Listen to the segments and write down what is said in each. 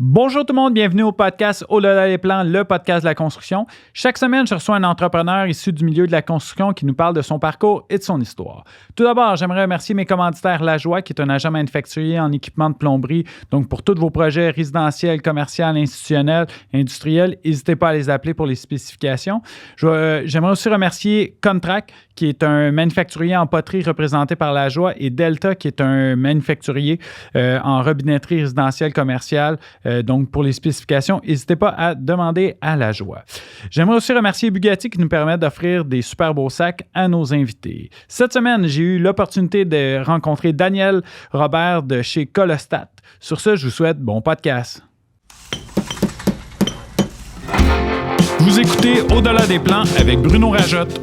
Bonjour tout le monde, bienvenue au podcast Au-delà des plans, le podcast de la construction. Chaque semaine, je reçois un entrepreneur issu du milieu de la construction qui nous parle de son parcours et de son histoire. Tout d'abord, j'aimerais remercier mes commanditaires Lajoie, qui est un agent manufacturier en équipement de plomberie. Donc, pour tous vos projets résidentiels, commerciaux, institutionnels, industriels, n'hésitez pas à les appeler pour les spécifications. J'aimerais aussi remercier Contract, qui est un manufacturier en poterie représenté par Lajoie, et Delta, qui est un manufacturier en robinetterie résidentielle commerciale. Donc, pour les spécifications, n'hésitez pas à demander à Lajoie. J'aimerais aussi remercier Bugatti qui nous permet d'offrir des super beaux sacs à nos invités. Cette semaine, j'ai eu l'opportunité de rencontrer Daniel Robert de chez Colostat. Sur ce, je vous souhaite bon podcast. Vous écoutez Au-delà des plans avec Bruno Rajotte.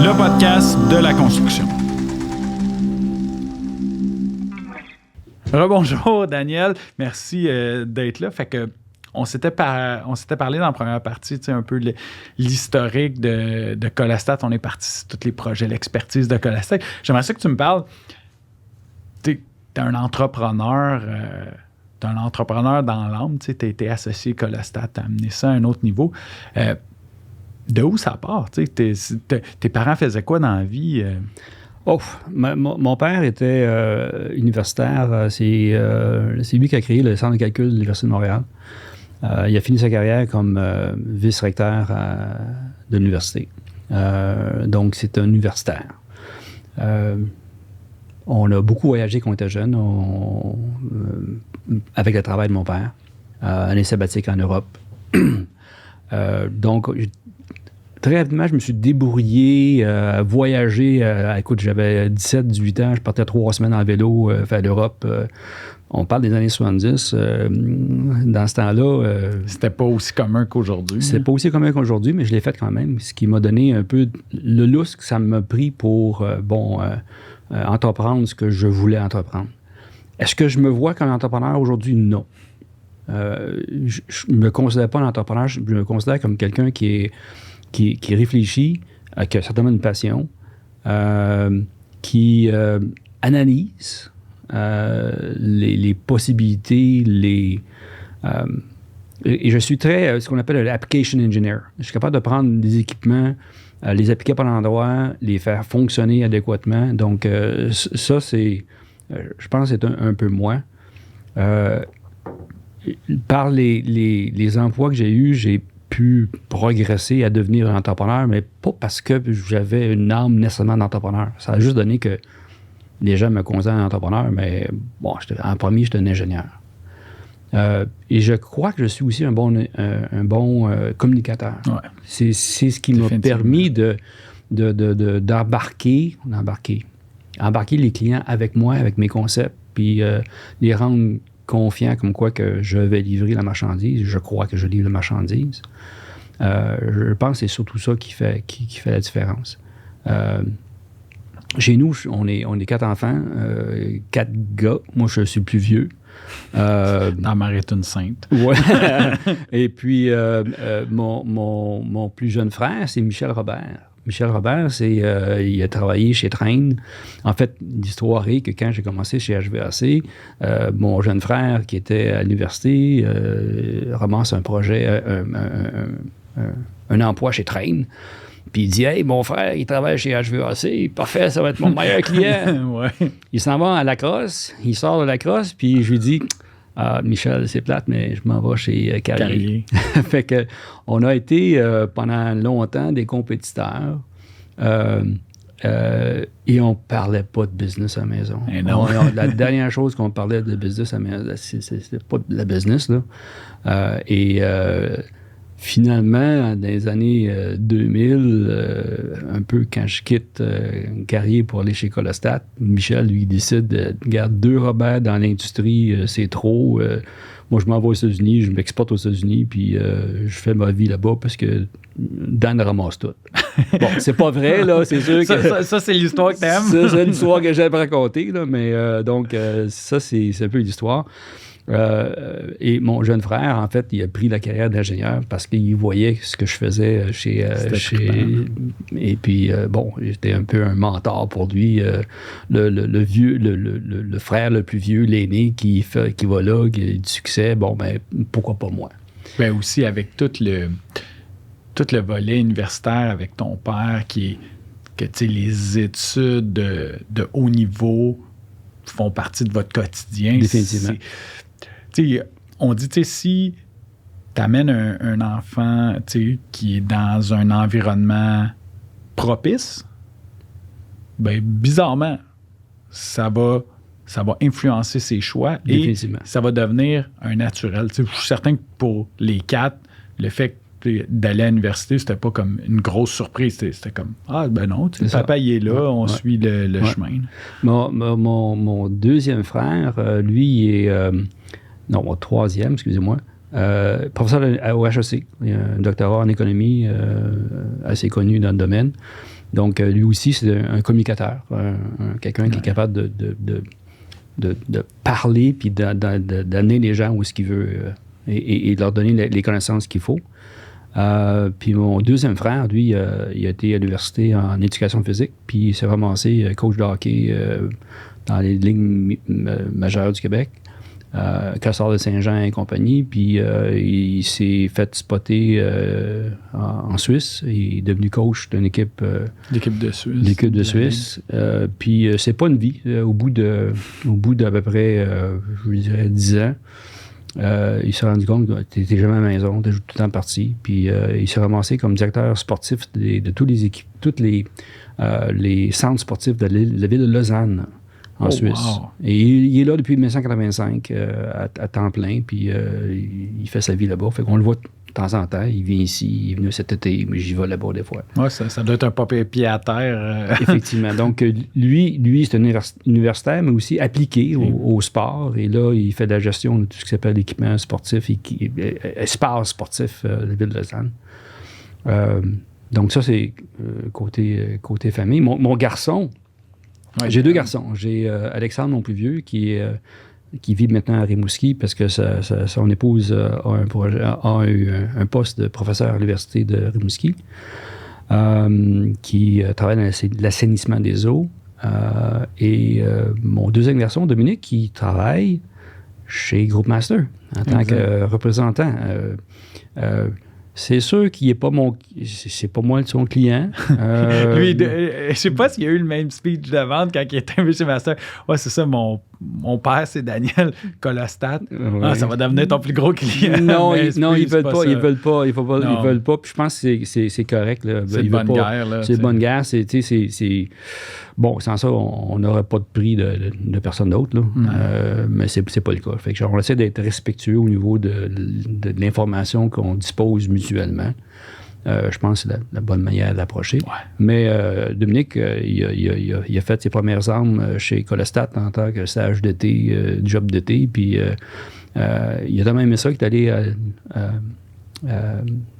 Le podcast de la construction. Rebonjour Daniel, merci d'être là. Fait que on s'était parlé dans la première partie, tu sais, un peu l'historique de Colostat. On est parti sur tous les projets, l'expertise de Colostat. J'aimerais ça que tu me parles. T'es un entrepreneur. T'es un entrepreneur dans l'âme. Tu sais, t'as été associé Colostat, t'as amené ça à un autre niveau. De où ça part? Tes parents faisaient quoi dans la vie? Mon père était universitaire. C'est lui qui a créé le Centre de calcul de l'Université de Montréal. Il a fini sa carrière comme vice-recteur de l'université. Donc, c'est un universitaire. On a beaucoup voyagé quand on était jeune, avec le travail de mon père. Année sabbatique en Europe. Donc, très rapidement, je me suis débrouillé à voyager. Écoute, j'avais 17-18 ans, je partais 3 semaines en vélo vers l'Europe. On parle des années 70. Dans ce temps-là... C'était pas aussi commun qu'aujourd'hui. C'était pas aussi commun qu'aujourd'hui, mais je l'ai fait quand même. Ce qui m'a donné un peu le lousse que ça m'a pris pour, entreprendre ce que je voulais entreprendre. Est-ce que je me vois comme entrepreneur aujourd'hui? Non. Je ne me considère pas un entrepreneur, je me considère comme quelqu'un qui réfléchit, qui a certainement une passion, qui analyse les possibilités, et je suis très, ce qu'on appelle un application engineer. Je suis capable de prendre des équipements, les appliquer par l'endroit, les faire fonctionner adéquatement. Donc, ça, c'est, je pense que c'est un peu moi. Par les emplois que j'ai eus, j'ai pu progresser à devenir un entrepreneur, mais pas parce que j'avais une âme nécessairement d'entrepreneur. Ça a juste donné que les gens me considèrent un entrepreneur, mais bon, en premier, j'étais un ingénieur. Et je crois que je suis aussi un bon communicateur. Ouais. C'est ce qui m'a permis d'embarquer les clients avec moi, avec mes concepts, puis les rendre confiants comme quoi que je vais livrer la marchandise. Je crois que je livre la marchandise. Je pense que c'est surtout ça qui fait la différence. Chez nous, on est 4 enfants, 4 gars. Moi, je suis le plus vieux. Dans Marie est une sainte. Ouais. Et puis, mon plus jeune frère, c'est Michel Robert. Michel Robert, il a travaillé chez Train. En fait, l'histoire est que quand j'ai commencé chez HVAC, mon jeune frère, qui était à l'université, ramasse un projet, un emploi chez Train. Puis il dit « Hey, mon frère, il travaille chez HVAC. Parfait, ça va être mon meilleur client. » Ouais. Il s'en va à Lacrosse. Il sort de Lacrosse, puis je lui dis « Ah, Michel, c'est plate, mais je m'en vais chez Carrier. » Fait que on a été pendant longtemps des compétiteurs. Et on parlait pas de business à la maison. La dernière chose qu'on parlait de business à la maison, c'était pas de la business, là. Finalement, dans les années 2000, un peu quand je quitte Carrier pour aller chez Colostat, Michel, lui, décide de garder 2 Robert dans l'industrie, c'est trop. Moi, je m'en vais aux États-Unis, je m'exporte aux États-Unis, puis je fais ma vie là-bas parce que Dan ramasse tout. Bon, c'est pas vrai, là, c'est sûr que... Ça c'est l'histoire que t'aimes. C'est l'histoire que j'aime raconter, là, mais donc, ça, c'est un peu l'histoire. Et mon jeune frère, en fait, il a pris la carrière d'ingénieur parce qu'il voyait ce que je faisais chez et puis, j'étais un peu un mentor pour lui. Le vieux, le frère le plus vieux, l'aîné, qui va là, qui a du succès, pourquoi pas moi? Ben aussi, avec tout le volet universitaire avec ton père, que les études de haut niveau font partie de votre quotidien. Définitivement. On dit, si tu amènes un enfant qui est dans un environnement propice, ben bizarrement, ça va influencer ses choix et ça va devenir un naturel. Je suis certain que pour les 4, le fait d'aller à l'université, c'était pas comme une grosse surprise. C'était comme, papa, il est là, on suit le chemin. Mon deuxième frère, lui, il est... mon troisième, excusez-moi, professeur au HEC. Il a un doctorat en économie assez connu dans le domaine. Donc, lui aussi, c'est un communicateur, quelqu'un qui est capable de parler puis d'amener les gens où ce qu'il veut et leur donner les connaissances qu'il faut. Puis mon deuxième frère, lui, il a été à l'université en éducation physique, puis il s'est ramassé coach de hockey dans les ligues majeures du Québec, Cassard de Saint-Jean et compagnie, puis il s'est fait spotter en Suisse. Il est devenu coach d'une équipe de Suisse. Puis c'est pas une vie. Au bout d'à peu près, je dirais, 10 ans, il s'est rendu compte que tu n'étais jamais à la maison, tu es tout le temps parti. Puis il s'est ramassé comme directeur sportif de toutes les équipes, les centres sportifs de la ville de Lausanne, en Suisse. Wow. Et il est là depuis 1985 à temps plein, puis il fait sa vie là-bas. Fait qu'on le voit de temps en temps. Il vient ici, il est venu cet été, mais j'y vais là-bas des fois. Oui, ça doit être un papier pied à terre. Effectivement. Donc, lui c'est un universitaire, mais aussi appliqué au sport. Et là, il fait de la gestion de tout ce qui s'appelle l'équipement sportif, espace sportif de la ville de Lausanne. Donc, ça, c'est côté famille. Mon garçon, j'ai 2 garçons. J'ai Alexandre, mon plus vieux, qui vit maintenant à Rimouski parce que son épouse a eu un poste de professeur à l'université de Rimouski, qui travaille dans l'assainissement des eaux. Et mon deuxième garçon, Dominique, qui travaille chez Groupe Master en tant que représentant. C'est sûr qu'il n'est pas c'est pas moi son client. Lui, je sais pas s'il a eu le même speech de vente quand il était chez Master. Ouais, c'est ça, mon père, c'est Daniel Colostat. Ouais. Ça va devenir ton plus gros client. Non, ils veulent pas. Ils veulent pas. Puis je pense que c'est correct. Là. C'est une bonne guerre. Là, c'est une bonne guerre. Bon, sans ça, on n'aurait pas de prix de personne d'autre. Là. Mais c'est pas le cas. Fait que on essaie d'être respectueux au niveau de l'information qu'on dispose mutuellement. Je pense que c'est la bonne manière d'approcher. Ouais. Mais Dominique, il a fait ses premières armes chez Colostat en tant que stage d'été, job d'été. Puis il a tellement aimé ça qu'il est allé à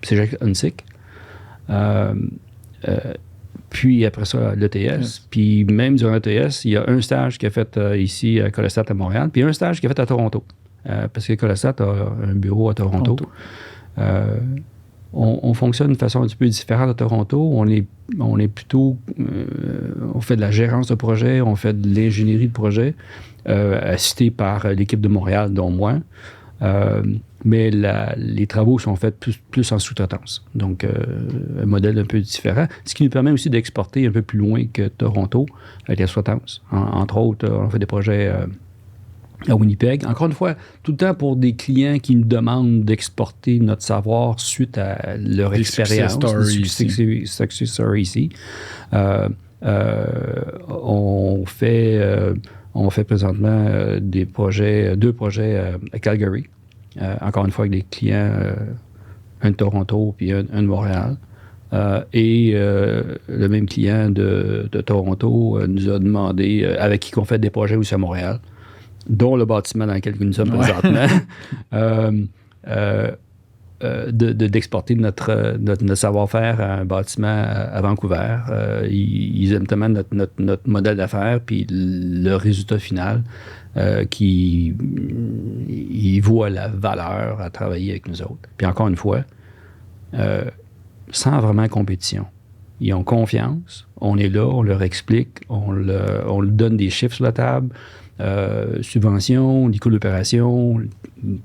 Cégep-Huntsic. Puis après ça, l'ETS. Yes. Puis même durant l'ETS, il y a un stage qu'il a fait ici à Colostat à Montréal, puis un stage qu'il a fait à Toronto. Parce que Colostat a un bureau à Toronto. On fonctionne d'une façon un petit peu différente à Toronto. On est plutôt... on fait de la gérance de projet, on fait de l'ingénierie de projet, assisté par l'équipe de Montréal, dont moi. Mais les travaux sont faits plus en sous-traitance. Donc, un modèle un peu différent. Ce qui nous permet aussi d'exporter un peu plus loin que Toronto avec la sous-traitance. Entre autres, on fait des projets à Winnipeg. Encore une fois, tout le temps pour des clients qui nous demandent d'exporter notre savoir suite à leur expérience. Success story ici. On fait présentement deux projets à Calgary. Encore une fois avec des clients, un de Toronto puis un de Montréal. Et le même client de Toronto nous a demandé, avec qui on fait des projets aussi à Montréal, dont le bâtiment dans lequel nous sommes présentement, d'exporter notre savoir-faire à un bâtiment à Vancouver. Ils aiment tellement notre modèle d'affaires, puis le résultat final qui ils voient la valeur à travailler avec nous autres. Puis encore une fois, sans vraiment compétition. Ils ont confiance, on est là, on leur explique, on leur donne des chiffres sur la table, subventions, les coûts d'opération,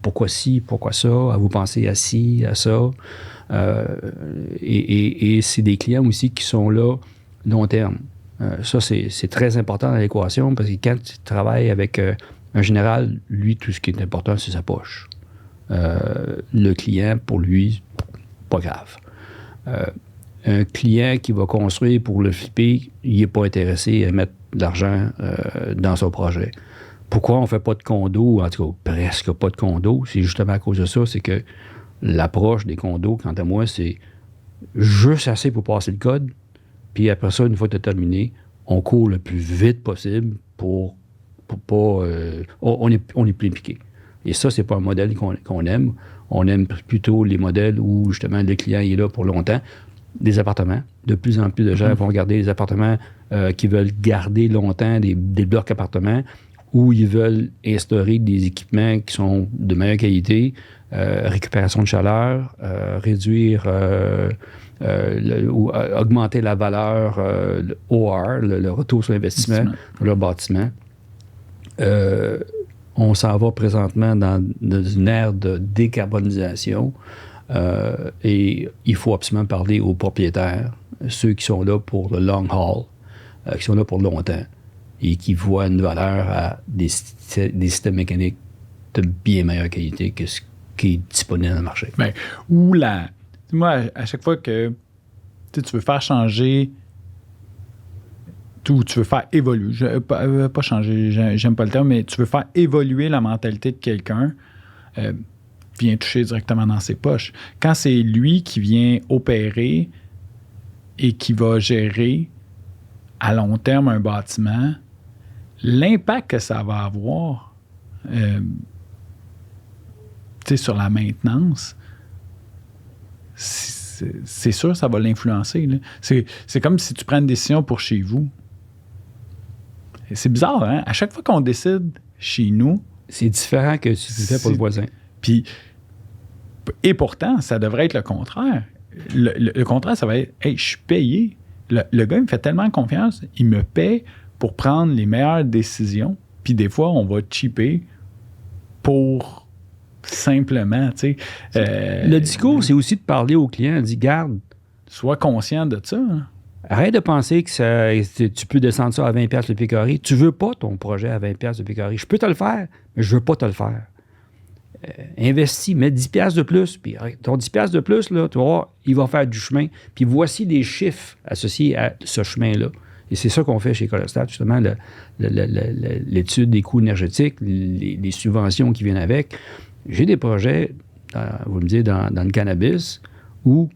pourquoi ci, pourquoi ça, à vous penser à ci, à ça. Et c'est des clients aussi qui sont là long terme. Ça, c'est très important dans l'équation parce que quand tu travailles avec un général, lui, tout ce qui est important, c'est sa poche. Le client, pour lui, pas grave. Un client qui va construire pour le flipper, il n'est pas intéressé à mettre de l'argent dans son projet. Pourquoi on ne fait pas de condo, en tout cas presque pas de condo? C'est justement à cause de ça, c'est que l'approche des condos, quant à moi, c'est juste assez pour passer le code, puis après ça, une fois que tu as terminé, on court le plus vite possible pour pas... on est plus impliqué. Et ça, c'est pas un modèle qu'on aime. On aime plutôt les modèles où, justement, le client est là pour longtemps. Des appartements. De plus en plus de gens vont garder des appartements qui veulent garder longtemps des blocs appartements où ils veulent instaurer des équipements qui sont de meilleure qualité, récupération de chaleur, réduire ou augmenter la valeur, le OR, le retour sur l'investissement de leur bâtiment. On s'en va présentement dans une ère de décarbonisation. Et il faut absolument parler aux propriétaires, ceux qui sont là pour le long haul, qui sont là pour longtemps et qui voient une valeur à des systèmes mécaniques de bien meilleure qualité que ce qui est disponible dans le marché. Bien, moi, à chaque fois que tu veux faire changer, tu veux faire évoluer, pas changer, j'aime pas le terme, mais tu veux faire évoluer la mentalité de quelqu'un, vient toucher directement dans ses poches. Quand c'est lui qui vient opérer et qui va gérer à long terme un bâtiment, l'impact que ça va avoir sur la maintenance, c'est sûr ça va l'influencer. Là. C'est comme si tu prends une décision pour chez vous. Et c'est bizarre, hein? À chaque fois qu'on décide chez nous... C'est différent que si tu le fais pour le voisin. Et pourtant, ça devrait être le contraire. Le contraire, ça va être « Hey, je suis payé. » Le gars, il me fait tellement confiance, il me paie pour prendre les meilleures décisions. Puis des fois, on va cheaper pour simplement, tu sais... le discours, c'est aussi de parler au client. Dit, garde. Sois conscient de ça. Hein. Arrête de penser que tu peux descendre ça à 20$ le pied carré. Tu veux pas ton projet à 20$ le pied carré. Je peux te le faire, mais je veux pas te le faire. Investis, mets 10$ de plus, puis ton 10$ de plus, là, tu vas voir, il va faire du chemin. Puis voici des chiffres associés à ce chemin-là. Et c'est ça qu'on fait chez Colostat, justement, l'étude des coûts énergétiques, les subventions qui viennent avec. J'ai des projets, vous me dites, dans le cannabis, où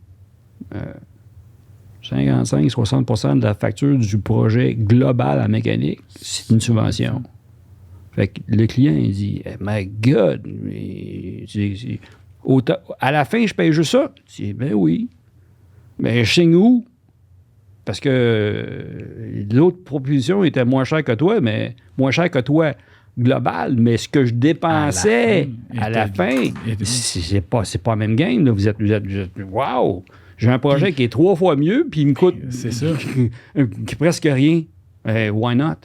55-60% de la facture du projet global en mécanique, c'est une subvention. Fait que le client, il dit « My God! » À la fin, je paye juste ça. Je dis « Ben oui. Mais je signe où? » Parce que l'autre proposition était moins chère que toi, mais moins chère que toi global, mais ce que je dépensais à la fin, c'est pas la même game. Là. Vous êtes wow! J'ai un projet qui est 3 fois mieux, puis il me coûte c'est ça. qui presque rien. Why not?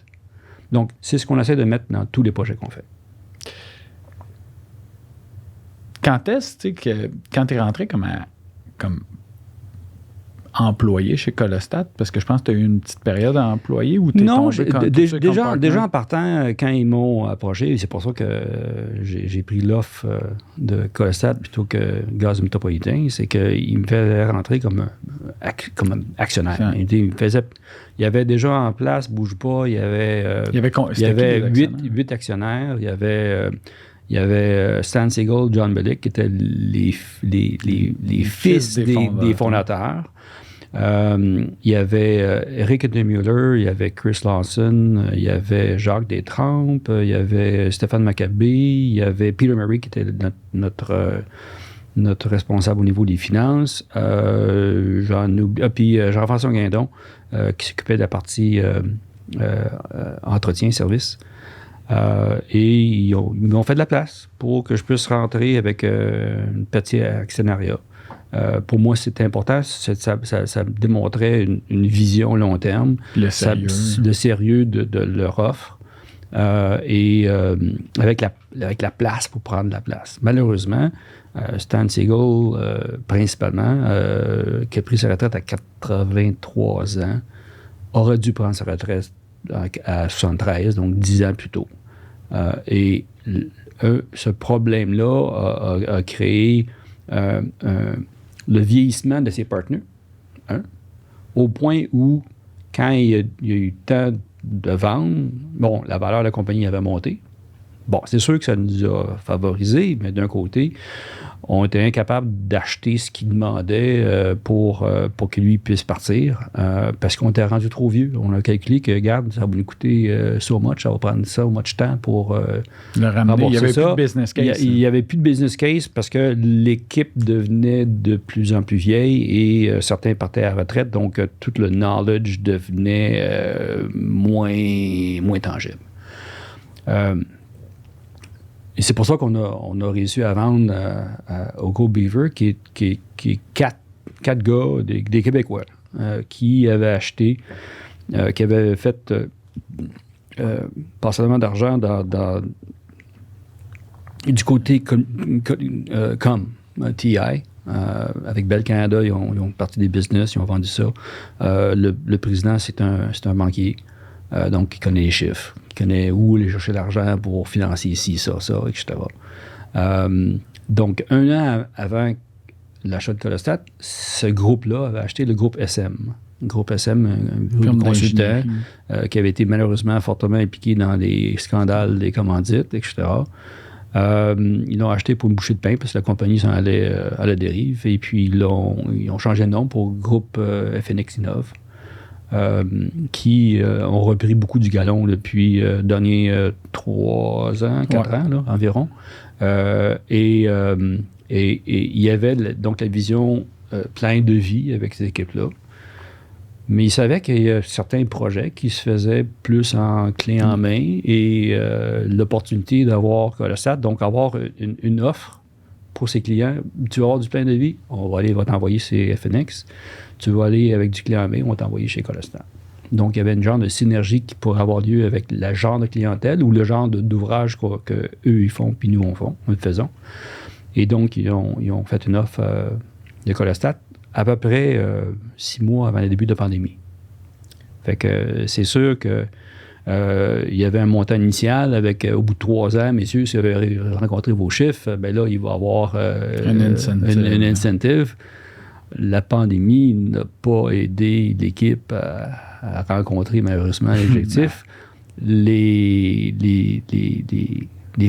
Donc, c'est ce qu'on essaie de mettre dans tous les projets qu'on fait. Quand est-ce que quand tu es rentré comme employé chez Colostat, parce que je pense que tu as eu une petite période à employé ou tu es tombé comme déjà en partant, quand ils m'ont approché, c'est pour ça que j'ai pris l'offre de Colostat plutôt que Gaz Métropolitain, c'est qu'ils me faisaient rentrer comme actionnaire. Il y avait déjà en place, bouge pas, il y avait 8 actionnaires, il y avait Stan Siegel, John Belick, qui étaient les fils des fondateurs. Il y avait Eric Mueller, il y avait Chris Lawson, il y avait Jacques Détrempe, il y avait Stéphane Maccabé, il y avait Peter Murray qui était notre responsable au niveau des finances, puis Jean-François Guindon qui s'occupait de la partie entretien, service. Et ils m'ont fait de la place pour que je puisse rentrer avec une partie actionnariat. Pour moi, c'était important. Ça me démontrait une vision long terme. Le sérieux. Le sérieux de leur offre. Et avec la place pour prendre la place. Malheureusement, Stan Siegel, principalement, qui a pris sa retraite à 83 ans, aurait dû prendre sa retraite à 73, donc 10 ans plus tôt. Et ce problème-là a créé le vieillissement de ses partenaires, au point où, quand il y a eu le temps de vendre, bon, la valeur de la compagnie avait monté. Bon, c'est sûr que ça nous a favorisés, mais d'un côté, on était incapables d'acheter ce qu'il demandait pour que lui puisse partir, parce qu'on était rendu trop vieux. On a calculé que, regarde, ça va nous coûter so much, ça va prendre so much temps pour le ramener. Il n'y avait plus de business case. Il n'y avait plus de business case parce que l'équipe devenait de plus en plus vieille et certains partaient à la retraite, donc tout le knowledge devenait moins tangible. Et c'est pour ça qu'on a réussi à vendre au Go Beaver, qui est quatre gars, des Québécois, qui avaient acheté, qui avaient fait pas seulement d'argent du côté TI. Avec Bell Canada, ils ont parti des business, ils ont vendu ça. Le président, c'est un banquier. Donc, il connaît les chiffres, il connaît où aller chercher l'argent pour financer ici, ça, etc. Donc, 1 an avant l'achat de Colostat, ce groupe-là avait acheté le groupe SM. Le groupe SM, un groupe consultant qui avait été malheureusement fortement impliqué dans les scandales des commandites, etc. Ils l'ont acheté pour une bouchée de pain parce que la compagnie s'en allait à la dérive. Et puis, ils ont changé de nom pour groupe FNX Innov. Qui ont repris beaucoup du galon depuis les derniers 3 ans, 4 ans là, environ. Et il y avait donc la vision plein de vie avec ces équipes-là. Mais ils savaient qu'il y a certains projets qui se faisaient plus en clé en main et l'opportunité d'avoir Colostat, donc avoir une offre pour ses clients. Tu vas avoir du plein de vie, on va t'envoyer chez FNX. Tu vas aller avec du clé en main, on va t'envoyer chez Colostat. Donc, il y avait une genre de synergie qui pourrait avoir lieu avec le genre de clientèle ou le genre d'ouvrage qu'eux, ils font, puis nous, nous le faisons. Et donc, ils ont fait une offre de Colostat à peu près 6 mois avant le début de la pandémie. Fait que c'est sûr que il y avait un montant initial avec, au bout de 3 ans, messieurs, si vous avez rencontré vos chiffres, ben là, il va y avoir un incentive. La pandémie n'a pas aidé l'équipe à rencontrer malheureusement l'objectif. Les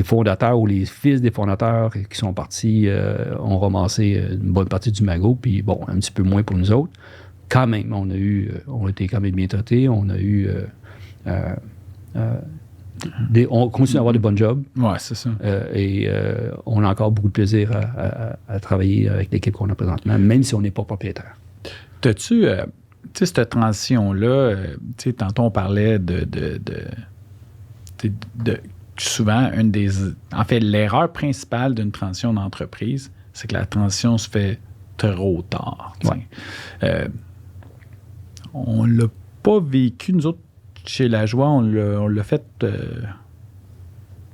fondateurs ou les fils des fondateurs qui sont partis ont ramassé une bonne partie du magot, puis bon, un petit peu moins pour nous autres. Quand même, on a été quand même bien traités, on a eu... on continue à avoir de bons jobs. Oui, c'est ça. Et on a encore beaucoup de plaisir à travailler avec l'équipe qu'on a présentement, même si on n'est pas propriétaire. T'as-tu, tu sais, cette transition-là, tu sais, tantôt on parlait de souvent, en fait, l'erreur principale d'une transition d'entreprise, c'est que la transition se fait trop tard. Ouais. On l'a pas vécu, nous autres, chez La Joie, on l'a fait,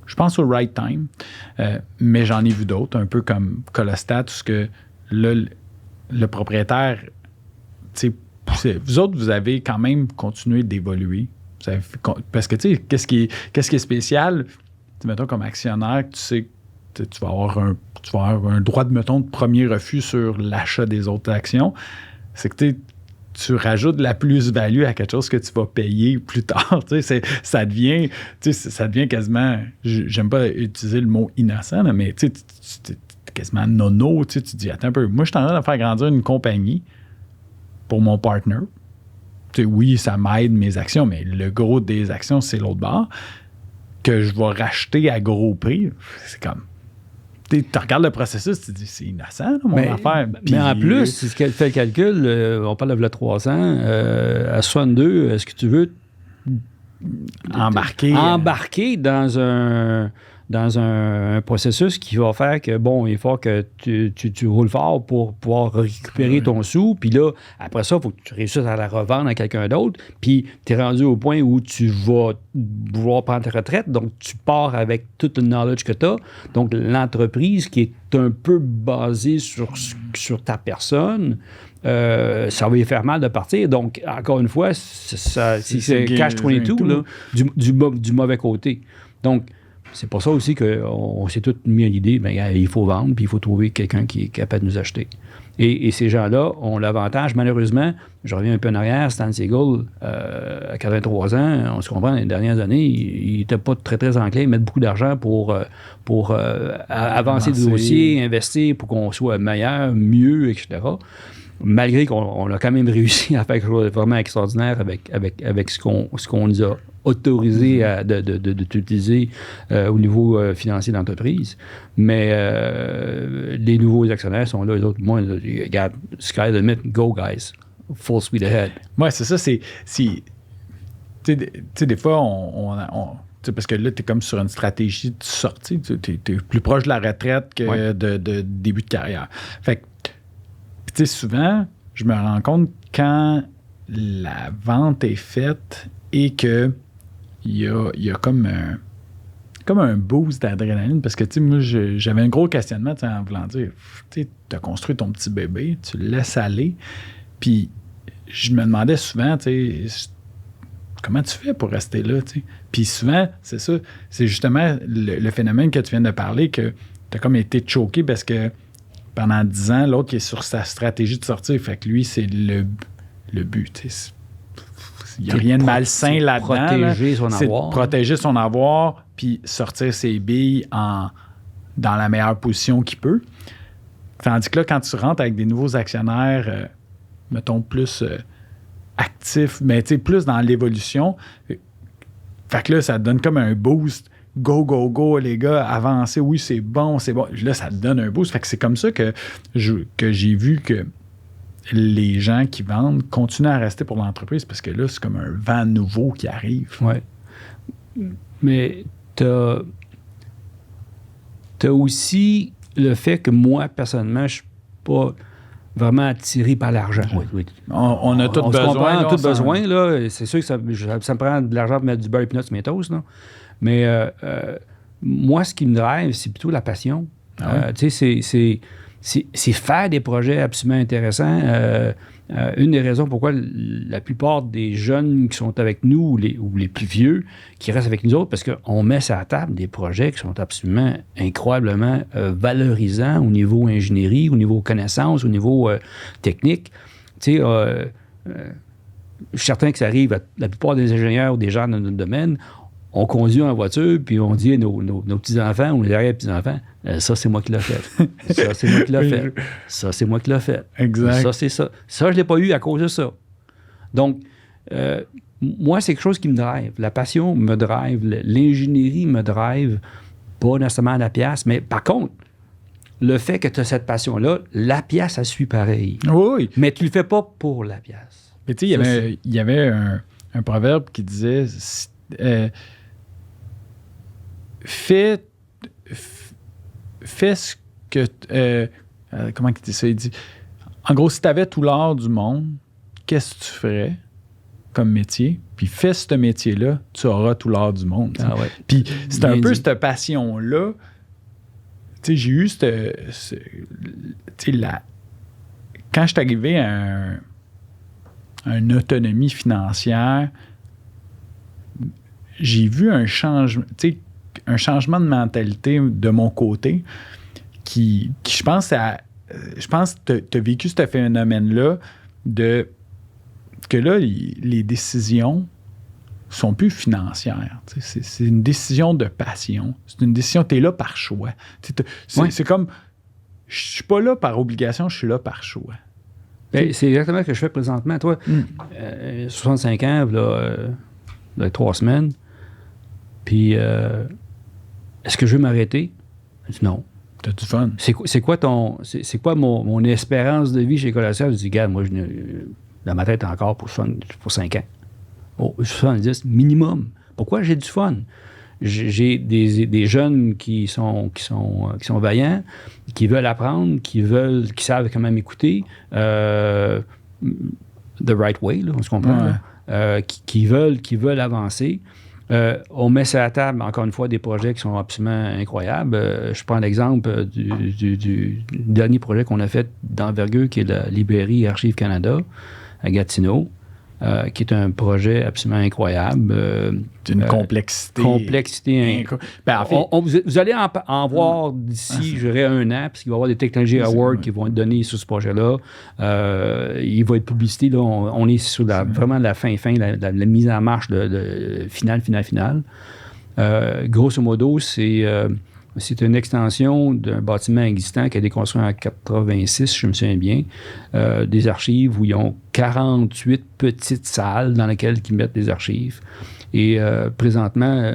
je pense, au right time. Mais j'en ai vu d'autres, un peu comme Colostat, où que le propriétaire, tu sais, vous autres, vous avez quand même continué d'évoluer. Parce que, tu sais, qu'est-ce qui est spécial, mettons, comme actionnaire, tu sais, tu vas avoir un droit de, mettons, de premier refus sur l'achat des autres actions. C'est que, tu rajoutes de la plus-value à quelque chose que tu vas payer plus tard. Ça devient quasiment, j'aime pas utiliser le mot innocent, là, mais tu es quasiment nono. Tu dis, attends un peu, moi je suis en train de faire grandir une compagnie pour mon partner. Oui, ça m'aide mes actions, mais le gros des actions, c'est l'autre bord, que je vais racheter à gros prix. C'est comme... Tu regardes le processus, tu te dis, c'est innocent, là, mon affaire. Mais en plus, si tu fais le calcul, on parle de 3 ans, à 62, est-ce que tu veux embarquer dans un processus qui va faire que, bon, il faut que tu roules fort pour pouvoir récupérer ton sou. Puis là, après ça, il faut que tu réussisses à la revendre à quelqu'un d'autre. Puis tu es rendu au point où tu vas vouloir prendre ta retraite. Donc, tu pars avec tout le knowledge que tu as. Donc, l'entreprise qui est un peu basée sur ta personne, ça va lui faire mal de partir. Donc, encore une fois, c'est catch-22, là, du mauvais côté. Donc, c'est pour ça aussi qu'on s'est tous mis à l'idée, bien, il faut vendre, puis il faut trouver quelqu'un qui est capable de nous acheter. Et ces gens-là ont l'avantage, malheureusement, je reviens un peu en arrière, Stan Siegel, à 83 ans, on se comprend, les dernières années, il n'était pas très, très enclin à mettre beaucoup d'argent pour avancer le dossier, investir pour qu'on soit meilleur, mieux, etc. Malgré qu'on a quand même réussi à faire quelque chose de vraiment extraordinaire avec ce qu'on nous a autorisé d'utiliser au niveau financier d'entreprise. Mais les nouveaux actionnaires sont là, les autres, moi, regarde, sky the limit, go guys, full speed ahead. Oui, c'est ça, tu sais, des fois, parce que là, tu es comme sur une stratégie de sortie, tu es plus proche de la retraite que de début de carrière. Fait que, tu sais, souvent, je me rends compte quand la vente est faite et que il y a comme un boost d'adrénaline, parce que, tu sais, moi, j'avais un gros questionnement en voulant dire, tu sais, tu as construit ton petit bébé, tu le laisses aller, puis je me demandais souvent, tu sais, comment tu fais pour rester là, tu sais? Puis souvent, c'est ça, c'est justement le phénomène que tu viens de parler, que tu as comme été choqué parce que pendant 10 ans, l'autre qui est sur sa stratégie de sortir, fait que lui, c'est le but, tu sais. Il n'y a rien de malsain là-dedans. Protéger son avoir. Protéger son avoir, puis sortir ses billes dans la meilleure position qu'il peut. Tandis que là, quand tu rentres avec des nouveaux actionnaires, mettons, plus actifs, mais tu sais, plus dans l'évolution, fait que là, ça te donne comme un boost. Go, go, go, les gars, avancez, oui, c'est bon. Là, ça te donne un boost. Fait que c'est comme ça que j'ai vu que les gens qui vendent continuent à rester pour l'entreprise, parce que là, c'est comme un vent nouveau qui arrive. Oui. Mais t'as aussi le fait que moi, personnellement, je suis pas vraiment attiré par l'argent. Oui. On a tous besoin. On a tous besoin, là. C'est sûr que ça me prend de l'argent pour mettre du beurre et peanuts sur mes toasts, là. Mais moi, ce qui me drive, c'est plutôt la passion. Tu sais, c'est faire des projets absolument intéressants. Une des raisons pourquoi la plupart des jeunes qui sont avec nous, ou les plus vieux, qui restent avec nous autres, parce qu'on met sur la table des projets qui sont absolument incroyablement valorisants au niveau ingénierie, au niveau connaissances, au niveau technique. Tu sais, je suis certain que ça arrive à la plupart des ingénieurs ou des gens dans notre domaine. On conduit en voiture, puis on dit à nos petits-enfants ou les arrière-petits-enfants, ça, c'est moi qui l'ai fait. Ça, c'est moi qui l'ai fait. Ça, c'est moi qui l'ai fait. Exact. Ça, c'est ça. Ça, je ne l'ai pas eu à cause de ça. Donc, moi, c'est quelque chose qui me drive. La passion me drive. L'ingénierie me drive. Pas nécessairement la pièce, mais par contre, le fait que tu as cette passion-là, la pièce, elle suit pareil. Oui. Mais tu ne le fais pas pour la pièce. Mais tu sais, il y avait un proverbe qui disait... Fais ce que... comment il dit ça? Il dit, en gros, si tu avais tout l'art du monde, qu'est-ce que tu ferais comme métier? Puis fais ce métier-là, tu auras tout l'art du monde. Ah ouais. Puis c'est un peu cette passion-là. Tu sais, j'ai eu quand je suis arrivé à une autonomie financière, j'ai vu un changement de mentalité de mon côté qui je pense que tu as vécu ce phénomène-là de que là, les décisions sont plus financières. C'est une décision de passion. C'est une décision, tu es là par choix. C'est comme, je suis pas là par obligation, je suis là par choix. C'est exactement ce que je fais présentement. Toi, 65 ans, là, 3 semaines, puis est-ce que je veux m'arrêter? Je dis non. T'as du fun. C'est quoi mon espérance de vie chez Colossal? Je dis, regarde, moi, dans ma tête encore pour 5 ans. 70 minimum. Pourquoi j'ai du fun? J'ai des jeunes qui sont vaillants, qui veulent apprendre, qui savent comment m'écouter, the right way, là, on se comprend, qui veulent avancer. On met sur la table, encore une fois, des projets qui sont absolument incroyables. Je prends l'exemple du dernier projet qu'on a fait d'envergure, qui est la Librairie Archives Canada, à Gatineau, qui est un projet absolument incroyable. D'une complexité. En fait, vous allez en voir d'ici, je dirais, 1 an, parce qu'il va y avoir des Technology Awards qui vont être donnés sur ce projet-là. Il va être publicité. Là, on est sur vraiment la fin, la mise en marche de finale. Grosso modo, c'est une extension d'un bâtiment existant qui a été construit en 86, je me souviens bien, des archives où ils ont 48 petites salles dans lesquelles ils mettent des archives. Et présentement,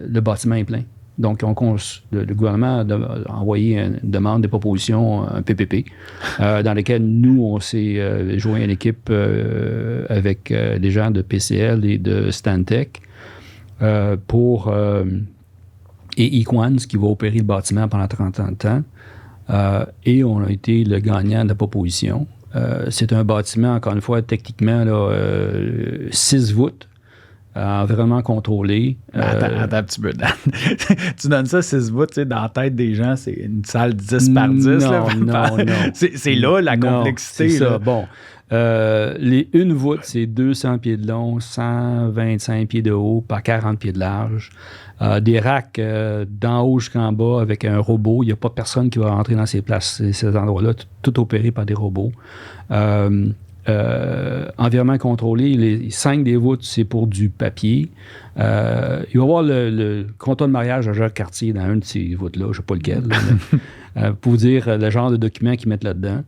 le bâtiment est plein. Donc, le gouvernement a envoyé une demande de proposition, un PPP, dans lequel nous, on s'est joint à l'équipe avec des gens de PCL et de Stantec pour... et Equans, qui va opérer le bâtiment pendant 30 ans de temps. Et on a été le gagnant de la proposition. C'est un bâtiment, encore une fois, techniquement, 6 voûtes, vraiment contrôlé. Attends un petit peu. Tu donnes ça 6 voûtes, dans la tête des gens, c'est une salle 10 par 10. Non. C'est là la complexité. C'est ça. Bon. Une voûte, c'est 200 pieds de long, 125 pieds de haut par 40 pieds de large. Des racks d'en haut jusqu'en bas avec un robot. Il n'y a pas personne qui va rentrer dans ces endroits-là. Tout opéré par des robots. Environnement contrôlé. Les 5 des voûtes, c'est pour du papier. Il va y avoir le contrat de mariage à Jacques Cartier dans une de ces voûtes-là. Je ne sais pas lequel. Pour vous dire le genre de documents qu'ils mettent là-dedans.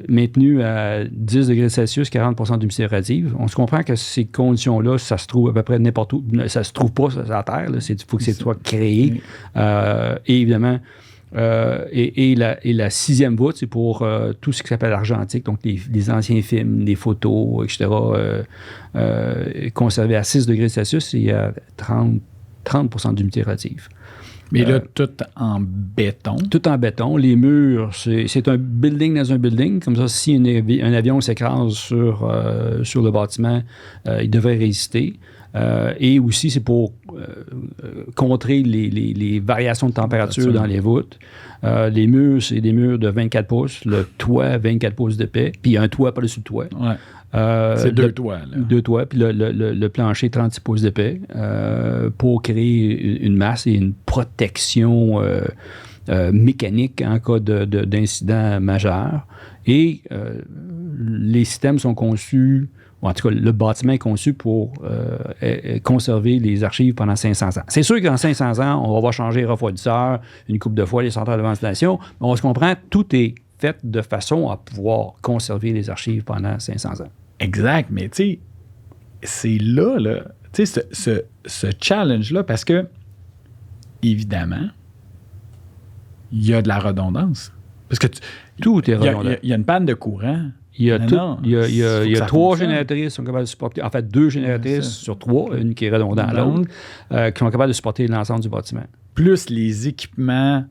Maintenu à 10 degrés Celsius, 40 d'humidité relative. On se comprend que ces conditions-là, ça se trouve à peu près n'importe où. Ça se trouve pas sur la Terre. Il faut que ça soit créé. Et évidemment, et la 6e voûte, c'est pour tout ce qui s'appelle argentique, donc les anciens films, les photos, etc., conservés à 6 degrés Celsius et à 30 d'humidité relative. Mais là, tout en béton. Tout en béton. Les murs, c'est un building dans un building. Comme ça, si un avion s'écrase sur le bâtiment, il devrait résister. Et aussi, c'est pour contrer les variations de température dans les voûtes. Les murs, c'est des murs de 24 pouces. Le toit, 24 pouces d'épais. Puis un toit par-dessus le toit. Ouais. C'est 2 toits. Là. 2 toits, puis le plancher 36 pouces d'épais pour créer une masse et une protection mécanique en cas d'incident majeur. Et les systèmes sont conçus, ou en tout cas, le bâtiment est conçu pour conserver les archives pendant 500 ans. C'est sûr qu'en 500 ans, on va changer les refroidisseurs une couple de fois, les centrales de ventilation, mais on se comprend, tout est fait de façon à pouvoir conserver les archives pendant 500 ans. Exact, mais tu sais, c'est là, tu sais, ce challenge-là, parce que, évidemment, il y a de la redondance. Parce que tout est redondant. Il y a une panne de courant. Il y a 3 génératrices qui sont capables de supporter, en fait, 2 génératrices sur 3, une qui est redondante à l'autre, qui sont capables de supporter l'ensemble du bâtiment. Plus les équipements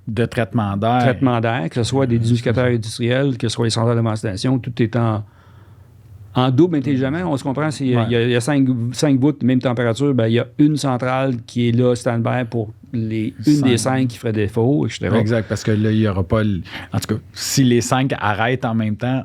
de traitement d'air. Traitement d'air, que ce soit des humidificateurs industriels, que ce soit les centrales de ventilation, tout est en double intelligemment. On se comprend, il y a 5 voûtes de même température, il y a une centrale qui est là, stand-by, pour une des 5 qui ferait défaut, etc. Exact, parce que là, il n'y aura pas... En tout cas, si les 5 arrêtent en même temps,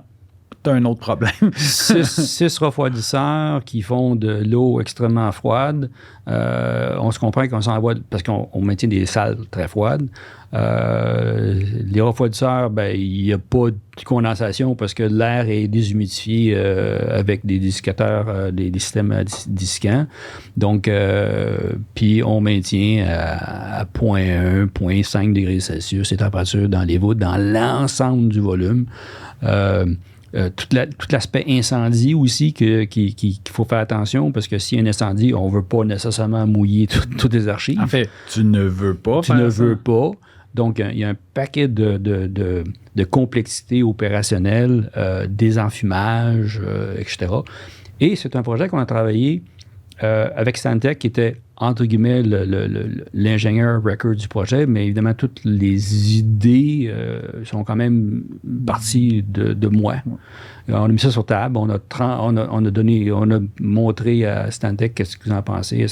t'as un autre problème. 6 refroidisseurs qui font de l'eau extrêmement froide. On se comprend qu'on s'envoie, parce qu'on maintient des salles très froides. Les refroidisseurs, il n'y a pas de condensation parce que l'air est déshumidifié avec des dessicateurs, des systèmes dessicants. Donc, puis on maintient à 0.1, 0.5 degrés Celsius les températures dans les voûtes, dans l'ensemble du volume. Tout l'aspect incendie aussi qu'il faut faire attention parce que s'il y a un incendie, on ne veut pas nécessairement mouiller toutes les archives. En fait, tu ne veux pas faire ça. Tu ne veux pas. Donc, il y a un paquet de complexité opérationnelle, désenfumage, etc. Et c'est un projet qu'on a travaillé avec Stantec, qui était, entre guillemets, l'ingénieur record du projet, mais évidemment, toutes les idées sont quand même parties de moi. On a mis ça sur table, on a montré à Stantec qu'est-ce que vous en pensez.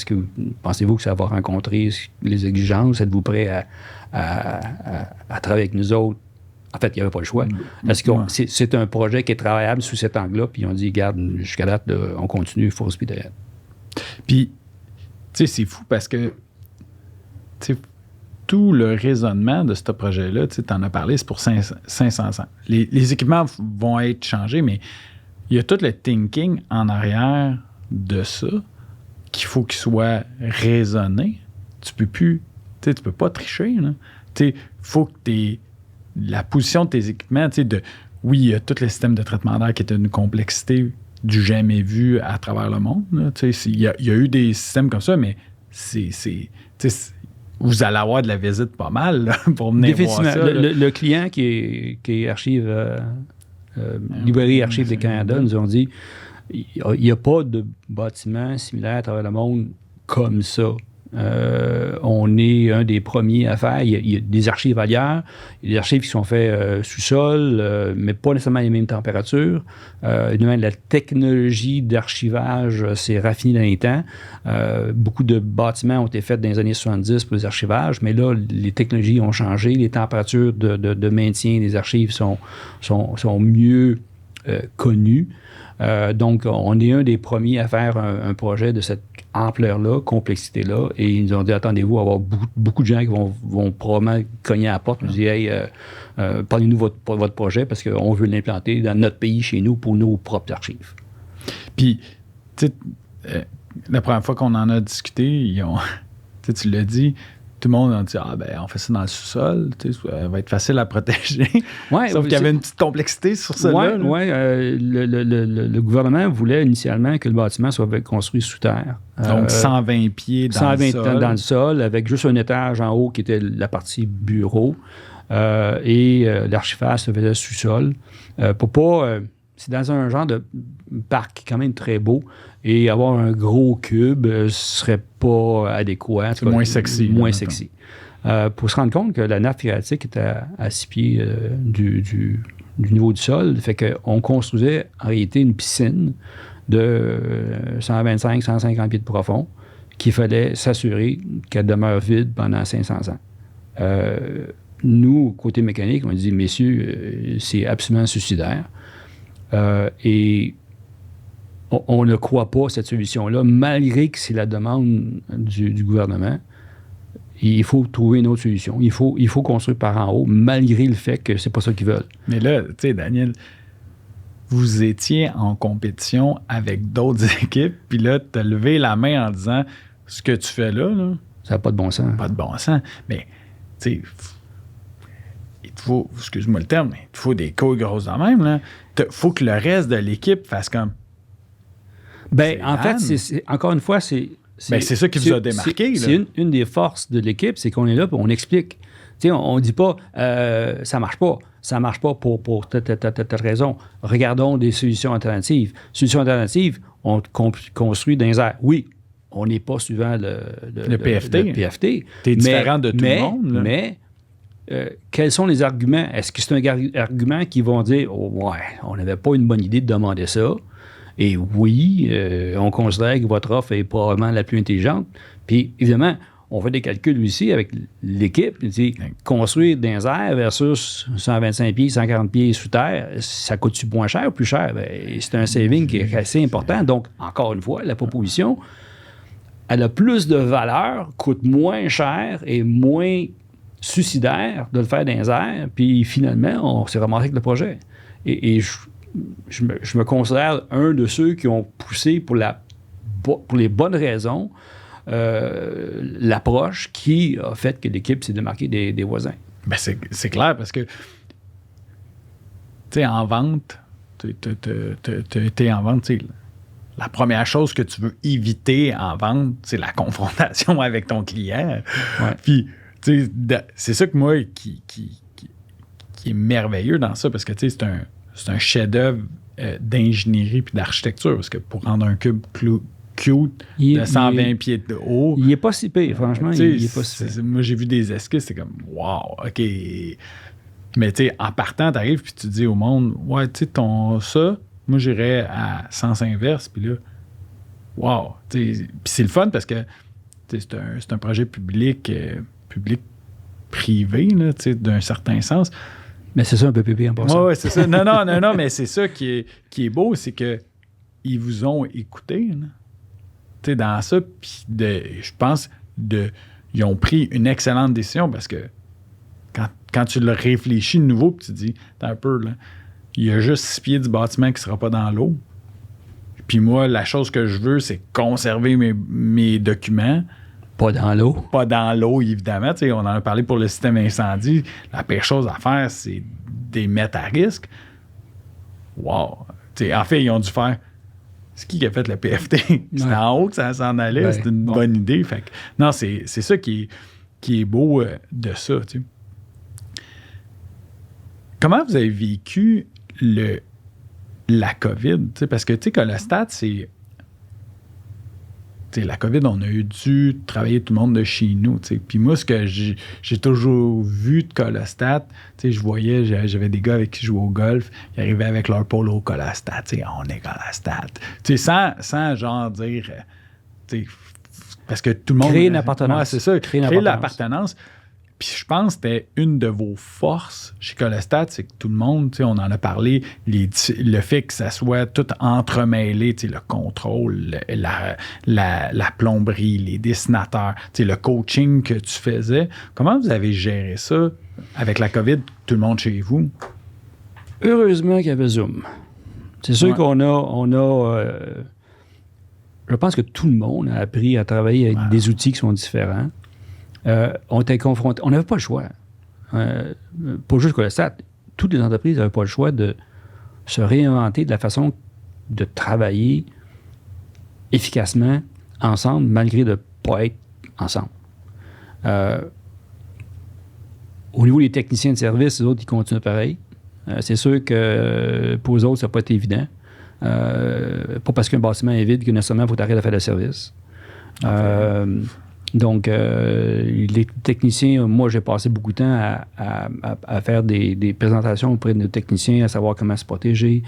Pensez-vous que ça va rencontrer les exigences? Êtes-vous prêt à travailler avec nous autres? En fait, il n'y avait pas le choix. Parce que c'est un projet qui est travaillable sous cet angle-là, puis on dit, regarde, jusqu'à date, on continue, full speed ahead. Puis, tu sais, c'est fou parce que tout le raisonnement de ce projet-là, tu en as parlé, c'est pour 500 ans. Les équipements vont être changés, mais il y a tout le thinking en arrière de ça qu'il faut qu'il soit raisonné. Tu peux pas tricher. Il faut que la position de tes équipements, oui, il y a tout le système de traitement d'air qui est une complexité du jamais vu à travers le monde. Il y a eu des systèmes comme ça, mais vous allez avoir de la visite pas mal là, pour venir voir ça. Le client qui est Archive, Librairie Archives du Canada, nous ont dit il n'y a pas de bâtiment similaire à travers le monde comme ça. On est un des premiers à faire. Il y a des archives ailleurs. Il y a des archives qui sont faites sous-sol, mais pas nécessairement les mêmes températures. La technologie d'archivage s'est raffinée dans les temps. Beaucoup de bâtiments ont été faits dans les années 70 pour les archivages, mais là, les technologies ont changé. Les températures de maintien des archives sont mieux connues. Donc, on est un des premiers à faire un projet de cette ampleur-là, complexité-là, et ils nous ont dit, attendez-vous, avoir beaucoup de gens qui vont probablement cogner à la porte, nous dire, hey, parlez-nous votre projet, parce qu'on veut l'implanter dans notre pays, chez nous, pour nos propres archives. Puis, tu sais, la première fois qu'on en a discuté, tu l'as dit, tout le monde a dit, on fait ça dans le sous-sol, ça va être facile à protéger. Ouais, sauf qu'il y avait une petite complexité sur cela. Oui, le gouvernement voulait initialement que le bâtiment soit construit sous terre. Donc 120 pieds dans le sol. 120 dans le sol, avec juste un étage en haut qui était la partie bureau. Et l'archivage se faisait sous-sol. Pour pas... c'est dans un genre de parc quand même très beau. Et avoir un gros cube serait pas adéquat. C'est moins sexy. Moins sexy. Pour se rendre compte que la nappe phréatique était à 6 pieds du niveau du sol, fait qu'on construisait en réalité une piscine de 125-150 pieds de profond qu'il fallait s'assurer qu'elle demeure vide pendant 500 ans. Nous, côté mécanique, on dit, messieurs, c'est absolument suicidaire. Et on ne croit pas à cette solution-là, malgré que c'est la demande du gouvernement. Il faut trouver une autre solution. Il faut construire par en haut, malgré le fait que c'est pas ça qu'ils veulent. Mais là, tu sais, Daniel, vous étiez en compétition avec d'autres équipes, puis là, tu as levé la main en disant, ce que tu fais là ça n'a pas de bon sens. Pas de bon sens. Mais, tu sais, il te faut, excuse-moi le terme, mais il te faut des couilles grosses de même, là. Il faut que le reste de l'équipe fasse comme... En fait, encore une fois, c'est ça qui vous a démarqué. C'est une des forces de l'équipe, c'est qu'on est là et on explique. Tu sais, on ne dit pas ça marche pas. Ça marche pas pour telle raison. Regardons des solutions alternatives. Solutions alternatives, on construit dans les airs. Oui, on n'est pas suivant le PFT. T'es différent de tout le monde. Là. Mais quels sont les arguments? Est-ce que c'est un argument qui vont dire on n'avait pas une bonne idée de demander ça? Et oui, on considère que votre offre est probablement la plus intelligente. Puis, évidemment, on fait des calculs ici avec l'équipe. Construire dans les airs versus 125 pieds, 140 pieds sous terre, ça coûte-tu moins cher ou plus cher? C'est un saving qui est assez important. Donc, encore une fois, la proposition, elle a plus de valeur, coûte moins cher et moins suicidaire de le faire dans les airs. Puis, finalement, on s'est ramassé avec le projet. Et je me considère un de ceux qui ont poussé pour les bonnes raisons l'approche qui a fait que l'équipe s'est démarquée des voisins. Ben c'est clair parce que tu sais, en vente, t'es en vente, tu sais, la première chose que tu veux éviter en vente, c'est la confrontation avec ton client. Ouais. Puis, tu sais, c'est ça que moi qui est merveilleux dans ça parce que tu sais, c'est un chef-d'œuvre d'ingénierie puis d'architecture. Parce que pour rendre un cube cute de 120 pieds de haut... Il n'est pas si pire, franchement. Il est pas si pire. Moi, j'ai vu des esquisses, c'est comme, wow, OK. Mais tu sais, en partant, tu arrives puis tu dis au monde, ouais, tu sais, ça, moi, j'irais à sens inverse, puis là, wow. Puis c'est le fun parce que c'est un projet public-privé, là, d'un certain sens. Mais c'est ça un PPP en passant. Oui, c'est ça. Non, mais c'est ça qui est beau, c'est qu'ils vous ont écouté, là. Tu sais, dans ça, puis je pense, ils ont pris une excellente décision parce que quand tu le réfléchis de nouveau, puis tu dis, t'as un peu, là, il y a juste 6 pieds du bâtiment qui ne sera pas dans l'eau. Puis moi, la chose que je veux, c'est conserver mes documents. Pas dans l'eau. Pas dans l'eau, évidemment. T'sais, on en a parlé pour le système incendie. La pire chose à faire, c'est des mettre à risque. Wow! T'sais, en fait, ils ont dû faire... C'est qui a fait le PFT? C'était en haut que ça s'en allait. Ouais, c'était une bonne idée. Fait que, non, c'est ça qui est beau de ça. T'sais. Comment vous avez vécu la COVID? T'sais, parce que, tu sais, Colostat, c'est... T'sais, la COVID, on a dû travailler tout le monde de chez nous. Puis moi, ce que j'ai toujours vu de Colostat, je voyais, j'avais des gars avec qui je jouais au golf, ils arrivaient avec leur polo Colostat. On est Colostat. Sans genre dire... parce que tout le monde... Créer une appartenance. Ouais, c'est ça, créer l'appartenance. Puis je pense que c'était une de vos forces chez Colostat, c'est que tout le monde, on en a parlé, le fait que ça soit tout entremêlé, le contrôle, la plomberie, les dessinateurs, le coaching que tu faisais. Comment vous avez géré ça avec la COVID, tout le monde chez vous? Heureusement qu'il y avait Zoom. C'est sûr qu'on a je pense que tout le monde a appris à travailler avec des outils qui sont différents. On était confrontés. On n'avait pas le choix. Pas juste Colostat. Toutes les entreprises n'avaient pas le choix de se réinventer de la façon de travailler efficacement ensemble, malgré de ne pas être ensemble. Au niveau des techniciens de service, les autres, ils continuent pareil. C'est sûr que pour eux autres, ça n'a pas été évident. Pas parce qu'un bâtiment est vide que nécessairement il faut arrêter de faire le service. Donc, les techniciens, moi, j'ai passé beaucoup de temps à faire des présentations auprès de nos techniciens, à savoir comment se protéger,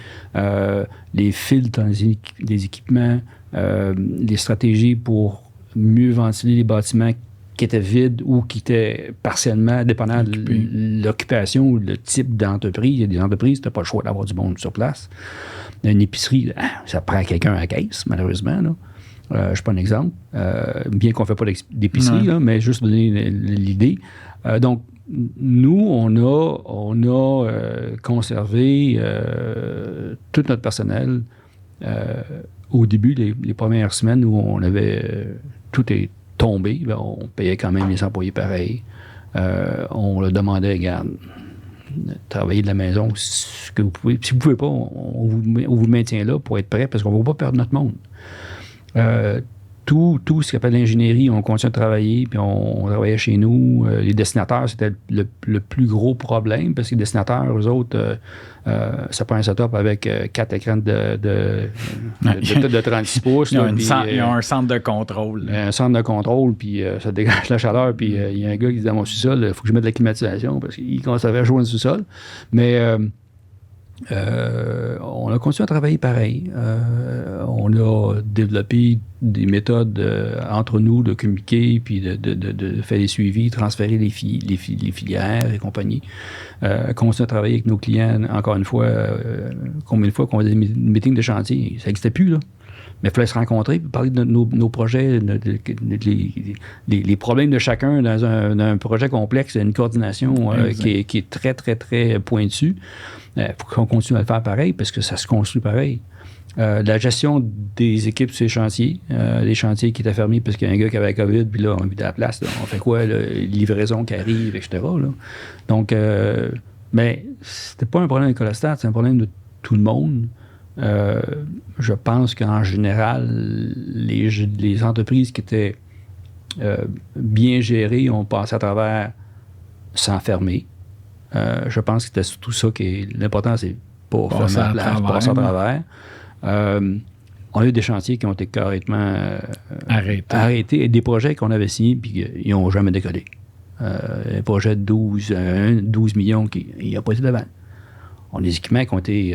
les filtres dans les équipements, les stratégies pour mieux ventiler les bâtiments qui étaient vides ou qui étaient partiellement dépendants de l'occupation ou le type d'entreprise. Il y a des entreprises, tu n'as pas le choix d'avoir du monde sur place. Une épicerie, ça prend quelqu'un à la caisse, malheureusement, là. Je ne suis pas un exemple, bien qu'on ne fait pas d'épicerie, là, mais juste pour donner l'idée. Donc, nous, on a conservé tout notre personnel au début, les premières semaines où on avait tout est tombé, ben, on payait quand même les employés pareil. On leur demandait, regarde, travailler de la maison, ce que vous pouvez. Si vous ne pouvez pas, on vous maintient là pour être prêt parce qu'on ne va pas perdre notre monde. Tout ce qu'on appelle l'ingénierie, on continue de travailler, puis on travaillait chez nous. Les dessinateurs, c'était le plus gros problème, parce que les dessinateurs, eux autres, ça prend un setup avec 4 écrans de 36 pouces. Ils ont un centre de contrôle. Un centre de contrôle, puis ça dégage la chaleur, puis il y a un gars qui dit dans mon sous-sol, il faut que je mette de la climatisation, parce qu'il commence à faire chaud dans le sous-sol. Mais... on a continué à travailler pareil. On a développé des méthodes entre nous de communiquer, puis de faire des suivis, transférer les filières et compagnie. Continuer à travailler avec nos clients, encore une fois, combien de fois qu'on a des meetings de chantier, ça n'existait plus, là. Mais il fallait se rencontrer, puis parler de nos projets, les problèmes de chacun dans un projet complexe, une coordination qui est très, très, très pointue. Il faut qu'on continue à le faire pareil, parce que ça se construit pareil. La gestion des équipes sur les chantiers, les chantiers qui étaient fermés parce qu'il y a un gars qui avait la COVID, puis là, on vide la place. Là, on fait quoi? Là, livraison qui arrive, etc. Là. Donc, mais c'était pas un problème de Colostat, c'est un problème de tout le monde. Je pense qu'en général, les entreprises qui étaient bien gérées ont passé à travers sans fermer. Je pense que c'était surtout ça qui est l'important, c'est pour faire ma place, passer à travers. On a eu des chantiers qui ont été carrément arrêtés et des projets qu'on avait signés puis ils n'ont jamais décollé. Un projet de 12 millions qui n'a pas été devant. On a des équipements qui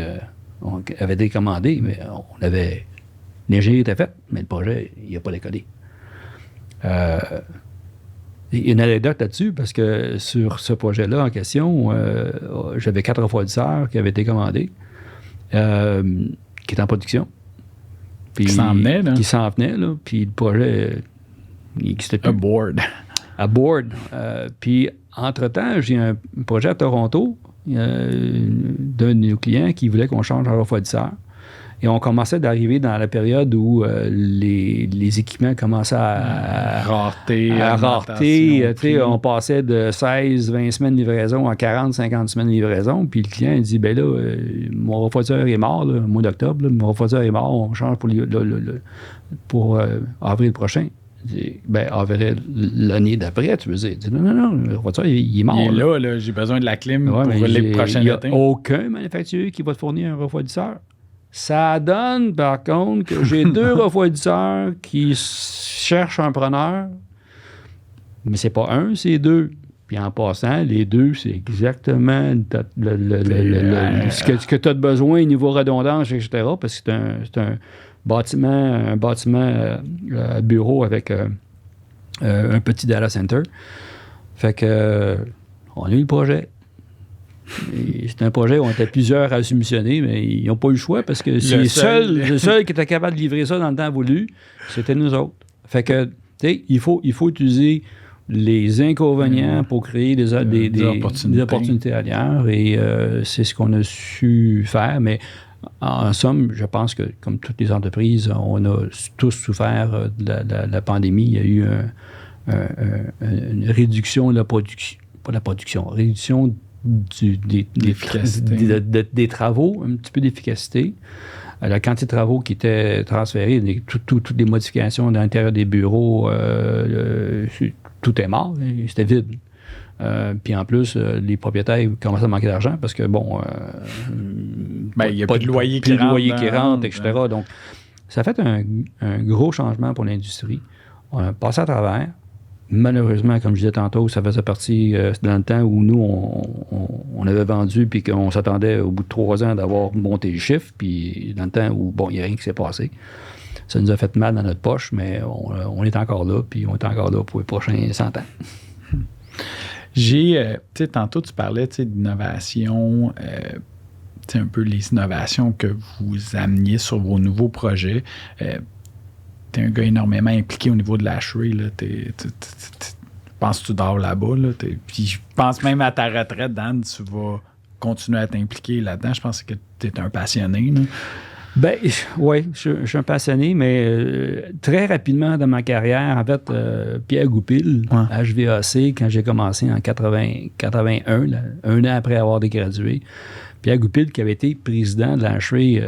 avaient été commandés, mais l'ingénierie était faite, mais le projet, il n'a pas décollé. Il y a une anecdote là-dessus, parce que sur ce projet-là en question, j'avais 4 refroidisseurs qui avaient été commandés, qui étaient en production. Puis, qui s'en venaient, là. Qui s'en venaient, là. Puis le projet, il n'existait plus. Aboard. Puis, entre-temps, j'ai un projet à Toronto d'un de nos clients qui voulait qu'on change un refroidisseur. Et on commençait d'arriver dans la période où les équipements commençaient à rareter. On passait de 16, 20 semaines de livraison à 40, 50 semaines de livraison. Puis le client il dit, ben là, mon refroidisseur est mort, là, au mois d'octobre. Là, mon refroidisseur est mort, on change pour avril prochain. Je dis, ben, avril l'année d'après, tu veux dire. Il dit, non, le refroidisseur, il est mort. Il est là, j'ai besoin de la clim pour les prochains été. Il n'y a aucun manufacturier qui va te fournir un refroidisseur. Ça donne, par contre, que j'ai 2 refroidisseurs qui cherchent un preneur, mais c'est pas un, c'est 2. Puis en passant, les 2, c'est exactement ce que tu as besoin niveau redondance, etc., parce que c'est un bâtiment bureau avec un petit data center. Fait que on a eu le projet. C'est un projet où on était plusieurs à soumissionner, mais ils n'ont pas eu le choix parce que le seul qui était capable de livrer ça dans le temps voulu, c'était nous autres. Fait que, tu sais, il faut utiliser les inconvénients pour créer des opportunités ailleurs et c'est ce qu'on a su faire, mais en somme, je pense que comme toutes les entreprises, on a tous souffert de la pandémie. Il y a eu une réduction de la production, pas de la production, réduction des travaux, un petit peu d'efficacité. La quantité de travaux qui étaient transférés, toutes les modifications à l'intérieur des bureaux, tout est mort, c'était vide. Puis en plus, les propriétaires commencent à manquer d'argent parce que, il n'y a pas de loyer qui rentre, etc. Donc, ça a fait un gros changement pour l'industrie. On a passé à travers. Malheureusement, comme je disais tantôt, ça faisait partie dans le temps où nous, on avait vendu puis qu'on s'attendait au bout de 3 ans d'avoir monté les chiffres. Puis dans le temps où, il n'y a rien qui s'est passé. Ça nous a fait mal dans notre poche, mais on est encore là, puis on est encore là pour les prochains 100 ans. Tantôt, tu parlais d'innovation, un peu les innovations que vous ameniez sur vos nouveaux projets. T'es un gars énormément impliqué au niveau de l'hacherie. Je pense que tu dors là-bas. Puis je pense même à ta retraite, Dan, tu vas continuer à t'impliquer là-dedans. Je pense que tu es un passionné. Là. Oui, je suis un passionné, mais très rapidement dans ma carrière, en fait, Pierre Goupil, HVAC, quand j'ai commencé en 81, là, 1 an après avoir dégradué, Pierre Goupil, qui avait été président de l'hacherie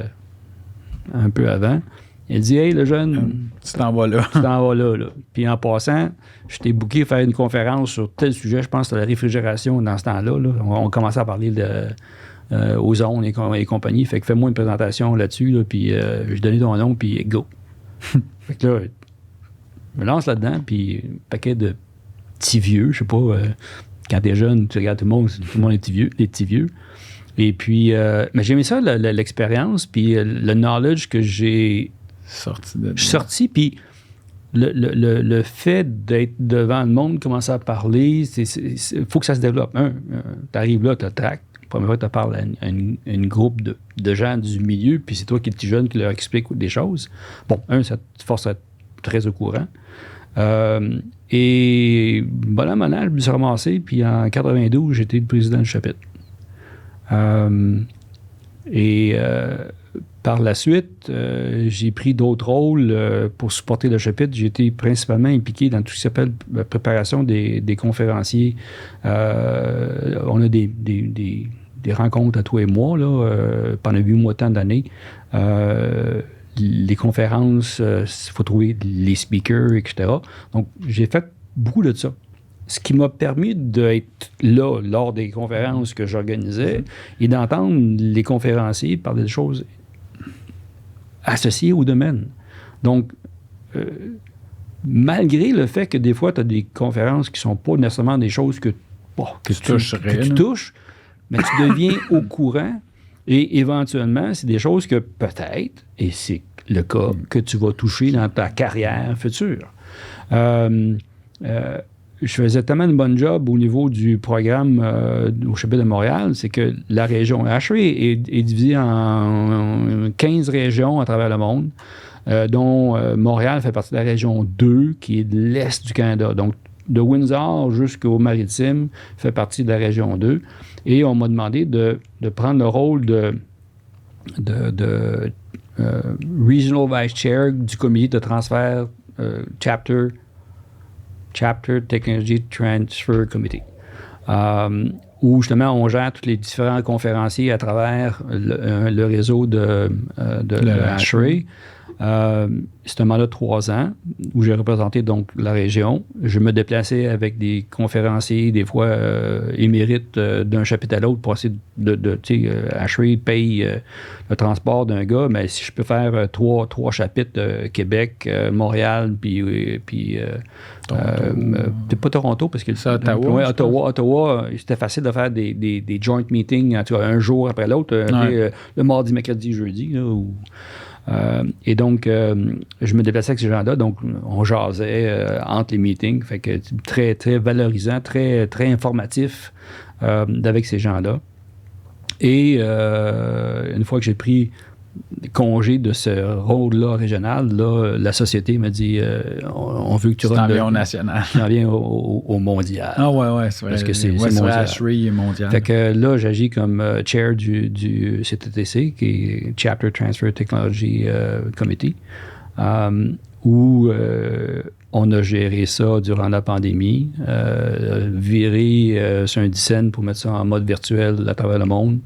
un peu avant, il dit « Hey, le jeune, tu t'en vas là. » Tu t'en vas là. Puis en passant, je t'ai booké faire une conférence sur tel sujet, je pense que c'était la réfrigération dans ce temps-là. Là. On commençait à parler aux zones et compagnie. Fait que fais-moi une présentation là-dessus, là, puis je donnais ton nom, puis go. Fait que là, je me lance là-dedans, puis un paquet de petits vieux, je sais pas, quand t'es jeune, tu regardes tout le monde est les petits vieux. Et puis, mais j'ai aimé ça, l'expérience, puis le knowledge que j'ai sorti, puis le fait d'être devant le monde, commencer à parler, il faut que ça se développe. Tu arrives là, tu as le tract. La première fois que tu parles à une groupe de gens du milieu, puis c'est toi qui es petit jeune qui leur explique des choses. Ça te force à être très au courant. Et voilà, maintenant, je me suis ramassé, puis en 92, j'étais le président du chapitre. Par la suite, j'ai pris d'autres rôles pour supporter le chapitre. J'ai été principalement impliqué dans tout ce qui s'appelle la préparation des conférenciers. On a des rencontres à tous les mois, là, pendant 8 mois de temps d'année. Les conférences, il faut trouver les speakers, etc. Donc, j'ai fait beaucoup de ça. ce qui m'a permis d'être là lors des conférences que j'organisais et d'entendre les conférenciers parler de choses associées au domaine. Donc, malgré le fait que des fois, tu as des conférences qui ne sont pas nécessairement des choses que tu touches, mais tu deviens au courant et éventuellement, c'est des choses que peut-être, et c'est le cas, que tu vas toucher dans ta carrière future. Je faisais tellement une bonne job au niveau du programme au chapitre de Montréal, c'est que la région ASHRAE est divisée en 15 régions à travers le monde, dont Montréal fait partie de la région 2, qui est de l'Est du Canada. Donc, de Windsor jusqu'au Maritime fait partie de la région 2. Et on m'a demandé de prendre le rôle de Regional Vice Chair du comité de transfert Chapter Technology Transfer Committee, où justement on gère tous les différents conférenciers à travers le réseau de ASHRAE. C'est un mandat de 3 ans où j'ai représenté donc la région. Je me déplaçais avec des conférenciers, des fois émérites d'un chapitre à l'autre pour essayer ASHRAE paye le transport d'un gars, mais si je peux faire trois chapitres, Québec, Montréal, puis pas Toronto, parce que c'est Ottawa. Ottawa, c'était facile de faire des joint meetings un jour après l'autre, le mardi, mercredi, jeudi, là, et donc, je me déplaçais avec ces gens-là, donc on jasait entre les meetings, fait que très, très valorisant, très, très informatif avec ces gens-là. Et une fois que j'ai pris congé de ce rôle-là régional, là, la société m'a dit on veut que tu rentres au national. Tu en viens au mondial. Ah ouais, c'est vrai. Parce que c'est mondial. ASHRAE est mondial. Fait que là, j'agis comme chair du CTTC, qui est Chapter Transfer Technology Committee, où on a géré ça durant la pandémie, viré sur un dizaine pour mettre ça en mode virtuel à travers le monde.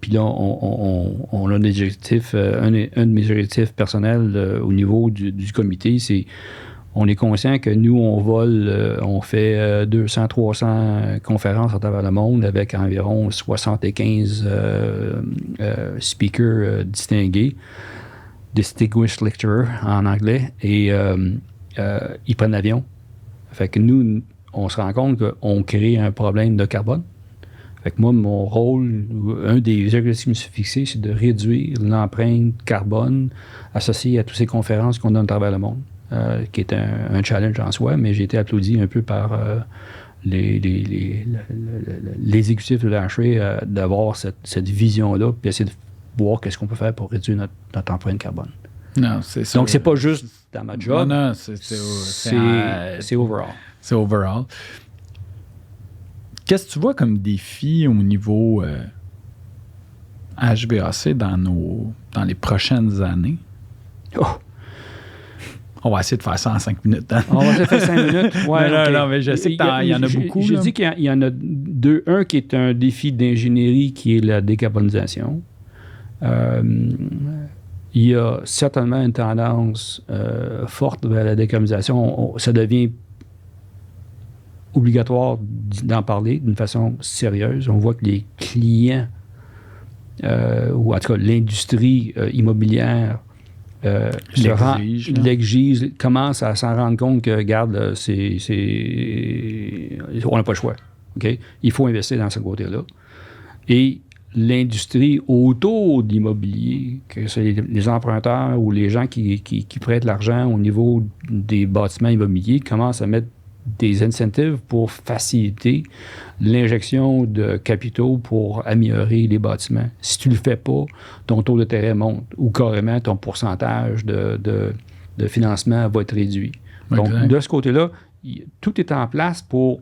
Puis là, on a un objectif, un de mes objectifs personnels au niveau du comité, c'est on est conscient que nous, on vole, on fait 200-300 conférences à travers le monde avec environ 75 speakers distingués, distinguished lecturer en anglais, et ils prennent l'avion. Fait que nous, on se rend compte qu'on crée un problème de carbone. Fait que moi, mon rôle, un des objectifs que je me suis fixé, c'est de réduire l'empreinte carbone associée à toutes ces conférences qu'on donne à travers le monde, qui est un challenge en soi, mais j'ai été applaudi un peu par les exécutifs de l'ASHRAE d'avoir cette vision-là, puis essayer de voir qu'est-ce qu'on peut faire pour réduire notre empreinte carbone. Non, c'est ça. Donc, c'est pas juste dans ma job. Non, c'est overall. C'est overall. Qu'est-ce que tu vois comme défi au niveau HVAC dans les prochaines années? Oh. On va essayer de faire ça en 5 minutes. Hein? On va essayer de faire 5 minutes. Ouais, non, mais je sais qu'il y en a beaucoup. Je dis qu'il y en a deux. Un qui est un défi d'ingénierie, qui est la décarbonisation. Il y a certainement une tendance forte vers la décarbonisation. Ça devient obligatoire d'en parler d'une façon sérieuse. On voit que les clients, ou en tout cas l'industrie immobilière, l'exige, commence à s'en rendre compte que, regarde, on n'a pas le choix. Okay? Il faut investir dans ce côté-là. Et l'industrie autour de l'immobilier, que c'est les emprunteurs ou les gens qui prêtent l'argent au niveau des bâtiments immobiliers, commencent à mettre des incentives pour faciliter l'injection de capitaux pour améliorer les bâtiments. Si tu ne le fais pas, ton taux de terrain monte ou carrément ton pourcentage de financement va être réduit. Donc, de ce côté-là, tout est en place pour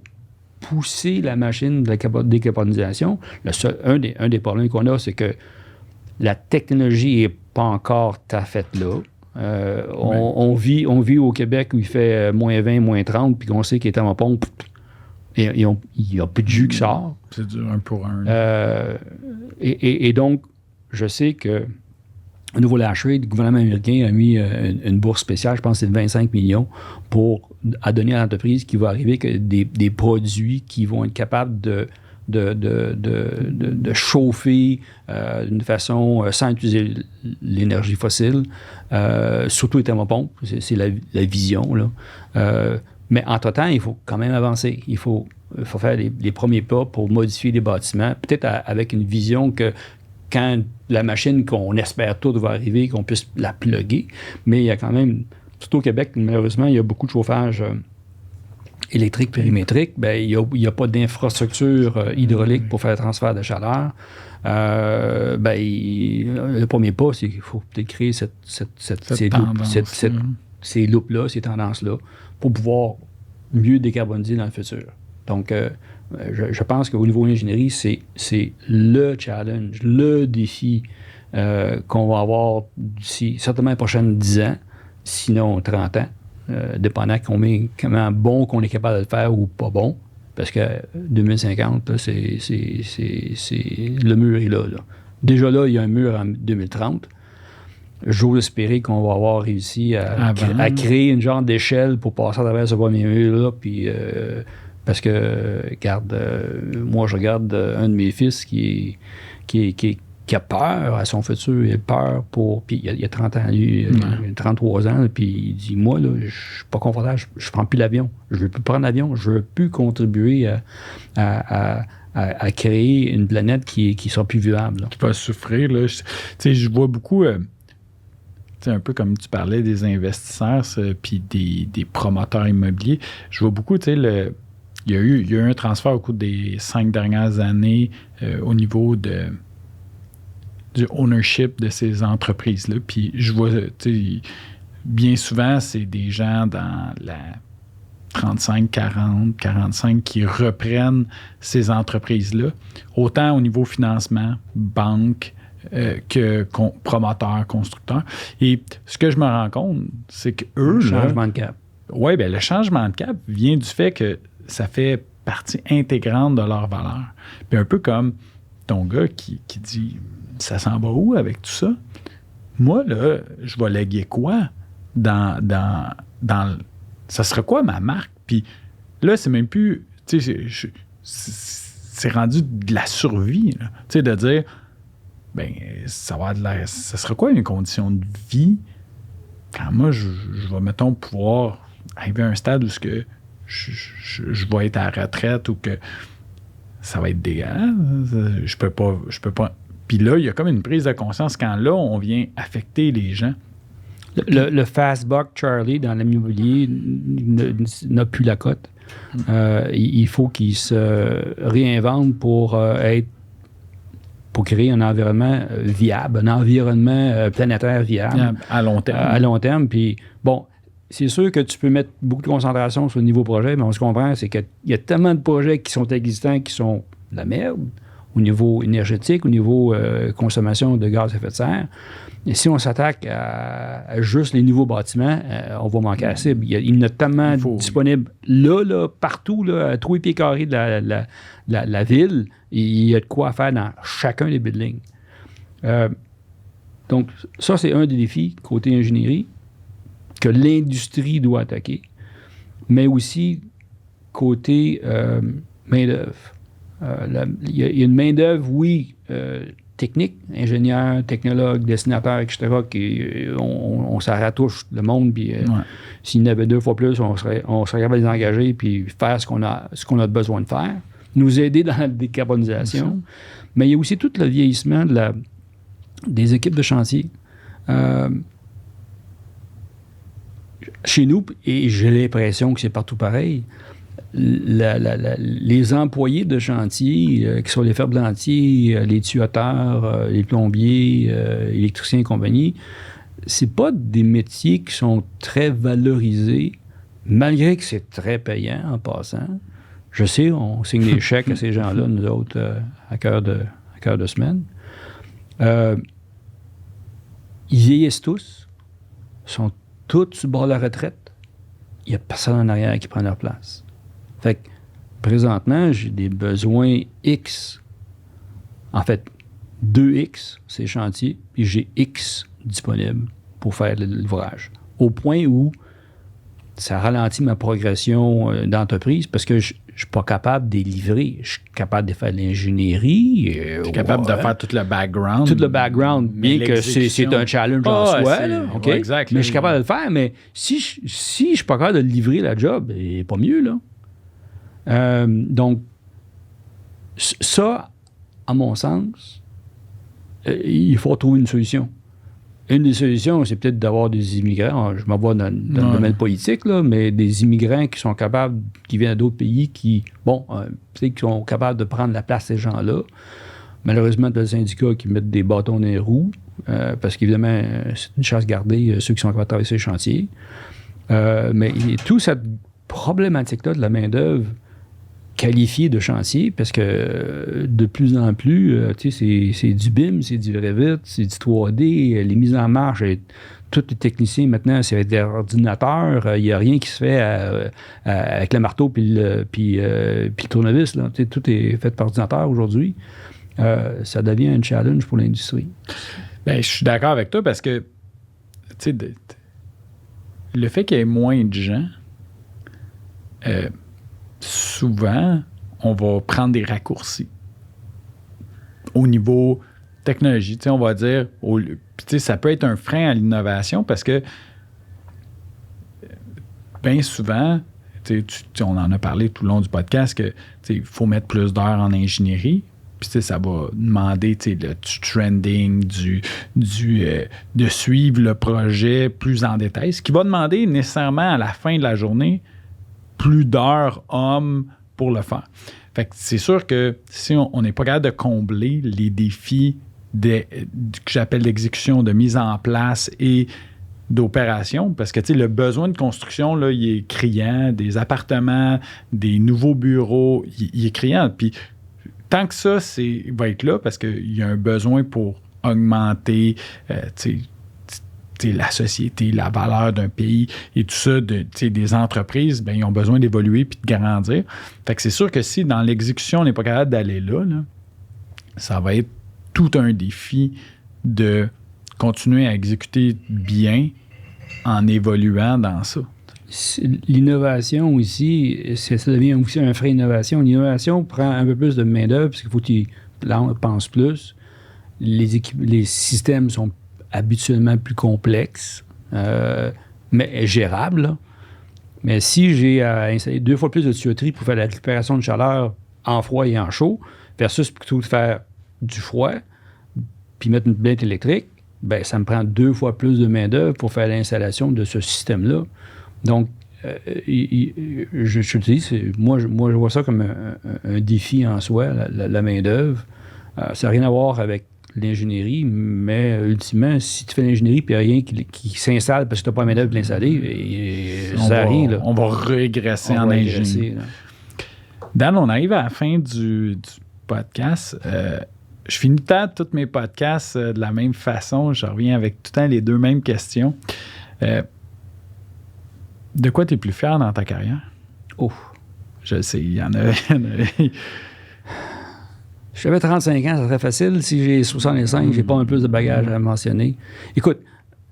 pousser la machine de la décarbonisation. Un des problèmes qu'on a, c'est que la technologie n'est pas encore tout à fait là. On vit au Québec où il fait moins 20, moins 30, puis qu'on sait qu'il est en pompe, et il n'y a plus de jus qui sort. C'est du 1 pour 1. Et donc, je sais que au niveau de la Trade, le gouvernement américain a mis une bourse spéciale, je pense que c'est de 25 millions, à donner à l'entreprise qui va arriver que des produits qui vont être capables de chauffer d'une façon sans utiliser l'énergie fossile, surtout les thermopompes, c'est la vision, là. Mais entre-temps, il faut quand même avancer. Il faut faire les premiers pas pour modifier les bâtiments, peut-être avec une vision que quand la machine qu'on espère tout va arriver, qu'on puisse la plugger. Mais il y a quand même, surtout au Québec, malheureusement, il y a beaucoup de chauffage électrique périmétrique. Bien, il n'y a pas d'infrastructure hydraulique pour faire le transfert de chaleur. Le premier pas, c'est qu'il faut peut-être créer ces loupes-là, ces tendances-là, pour pouvoir mieux décarboniser dans le futur. Donc, je pense qu'au niveau ingénierie, c'est le challenge, le défi qu'on va avoir d'ici certainement les prochaines 10 ans, sinon 30 ans, dépendant comment bon qu'on est capable de le faire ou pas bon, parce que 2050, là, le mur est là. Déjà là, il y a un mur en 2030. J'ose espérer qu'on va avoir réussi à créer une genre d'échelle pour passer à travers ce premier mur-là, puis... parce que, regarde, moi, je regarde un de mes fils qui a peur à son futur. Il a peur puis il y a 30 ans, lui, il a 33 ans, puis il dit, moi, là, je suis pas confortable, je prends plus l'avion. Je veux plus prendre l'avion. Je veux plus contribuer à créer une planète qui sera plus vivable. Là. Qui va souffrir, là. Je vois beaucoup... un peu comme tu parlais des investisseurs puis des promoteurs immobiliers. Je vois beaucoup, il y a eu un transfert au cours des 5 dernières années au niveau du ownership de ces entreprises-là. Puis je vois, bien souvent, c'est des gens dans la 35, 40, 45 qui reprennent ces entreprises-là. Autant au niveau financement, banque, que promoteurs, constructeurs. Et ce que je me rends compte, c'est qu'eux... Le changement de cap. Oui, bien, le changement de cap vient du fait que ça fait partie intégrante de leur valeur. Puis un peu comme ton gars qui dit « ça s'en va où avec tout ça? » Moi, là, je vais léguer quoi dans ça serait quoi ma marque? Puis là, c'est même plus... Tu sais, c'est rendu de la survie, tu sais, de dire... Ben, ça sera quoi une condition de vie quand moi, je vais, mettons, pouvoir arriver à un stade où je vais être à la retraite ou que ça va être dégueulasse. Je peux pas. Puis là, il y a comme une prise de conscience quand là, on vient affecter les gens. Le fast buck Charlie dans l'immobilier n'a plus la cote. Il faut qu'il se réinvente pour créer un environnement viable, un environnement planétaire viable. À long terme. À long terme. Puis, bon, c'est sûr que tu peux mettre beaucoup de concentration sur le niveau projet, mais on se comprend, c'est qu'il y a tellement de projets qui sont existants qui sont de la merde au niveau énergétique, au niveau consommation de gaz à effet de serre. Et si on s'attaque à juste les nouveaux bâtiments, on va manquer à la cible. Il y en a tellement disponible là, partout, là, à 3 pieds carrés de la ville. Il y a de quoi faire dans chacun des buildings. Donc, ça, c'est un des défis côté ingénierie que l'industrie doit attaquer, mais aussi côté main-d'œuvre. Il y a une main-d'œuvre, oui, technique, ingénieurs, technologues, dessinateurs, etc., on s'en ratouche le monde, puis s'il y en avait 2 fois plus, on serait capable de les engager puis faire ce qu'on a besoin de faire, nous aider dans la décarbonisation. Mais il y a aussi tout le vieillissement des équipes de chantier. Chez nous, et j'ai l'impression que c'est partout pareil, les employés de chantier, qui sont les ferblantiers, les tuyauteur, les plombiers, électriciens et compagnie, c'est pas des métiers qui sont très valorisés, malgré que c'est très payant en passant. Je sais, on signe des chèques à ces gens-là, nous autres, à cœur de semaine. Ils vieillissent tous, sont tous sur le bord de la retraite. Il n'y a personne en arrière qui prend leur place. Fait que, présentement, j'ai des besoins X. En fait, 2X, c'est chantier, puis j'ai X disponible pour faire l'ouvrage. Au point où ça ralentit ma progression d'entreprise parce que je ne suis pas capable de les livrer. Je suis capable de faire de l'ingénierie. Tu es capable de faire tout le background. Tout le background, bien que c'est un challenge en soi. Là, okay? Ouais, exact. Mais je suis capable de le faire. Mais si je ne suis pas capable de livrer la job, c'est pas mieux. Là. Donc, ça, à mon sens, il faut trouver une solution. Une des solutions, c'est peut-être d'avoir des immigrants, je m'en vais dans le domaine politique, là, mais des immigrants qui sont capables, qui viennent d'autres pays, qui sont capables de prendre la place de ces gens-là. Malheureusement, il y a des syndicats qui mettent des bâtons dans les roues, parce qu'évidemment, c'est une chasse gardée, ceux qui sont capables de traverser les chantiers. Mais toute cette problématique-là de la main-d'œuvre qualifié de chantier parce que de plus en plus, c'est du BIM, c'est du Revit, c'est du 3D, les mises en marche, tous les techniciens maintenant, c'est avec des ordinateurs, il n'y a rien qui se fait avec le marteau puis le tournevis. Là. Tout est fait par ordinateur aujourd'hui. Ça devient un challenge pour l'industrie. Bien, je suis d'accord avec toi parce que le fait qu'il y ait moins de gens, souvent, on va prendre des raccourcis au niveau technologie. On va dire, ça peut être un frein à l'innovation parce que bien souvent, on en a parlé tout le long du podcast qu'il faut mettre plus d'heures en ingénierie. Puis ça va demander le trending, de suivre le projet plus en détail, ce qui va demander nécessairement à la fin de la journée plus d'heures hommes pour le faire. Fait que c'est sûr que si on n'est pas capable de combler les défis que j'appelle d'exécution, de mise en place et d'opération, parce que le besoin de construction, là, il est criant, des appartements, des nouveaux bureaux, il est criant. Puis tant que ça, va être là, parce qu'il y a un besoin pour augmenter la société, la valeur d'un pays et tout ça, des entreprises, bien, ils ont besoin d'évoluer puis de grandir. Fait que c'est sûr que si dans l'exécution, on n'est pas capable d'aller là, ça va être tout un défi de continuer à exécuter bien en évoluant dans ça. L'innovation aussi, ça devient aussi un frein d'innovation. L'innovation prend un peu plus de main-d'œuvre parce qu'il faut qu'on pense plus. Les systèmes sont habituellement plus complexes, mais gérables. Là. Mais si j'ai à installer 2 fois plus de tuyauterie pour faire la récupération de chaleur en froid et en chaud, versus plutôt de faire du froid, puis mettre une plainte électrique, bien, ça me prend 2 fois plus de main-d'œuvre pour faire l'installation de ce système-là. Donc, je te dis, moi, je vois ça comme un défi en soi, la main-d'œuvre. Ça n'a rien à voir avec l'ingénierie, mais ultimement, si tu fais l'ingénierie et il n'y a rien qui s'installe parce que tu n'as pas la main-d'œuvre pour l'installer, ça arrive. Là. On va régresser en ingénierie. Dan, on arrive à la fin du podcast. Je finis tous mes podcasts de la même façon. Je reviens avec tout le temps les 2 mêmes questions. De quoi tu es plus fier dans ta carrière? Oh! Je sais, il y en a. Si j'avais 35 ans, ça serait facile. Si j'ai 65, j'ai pas un plus de bagages à mentionner. Écoute,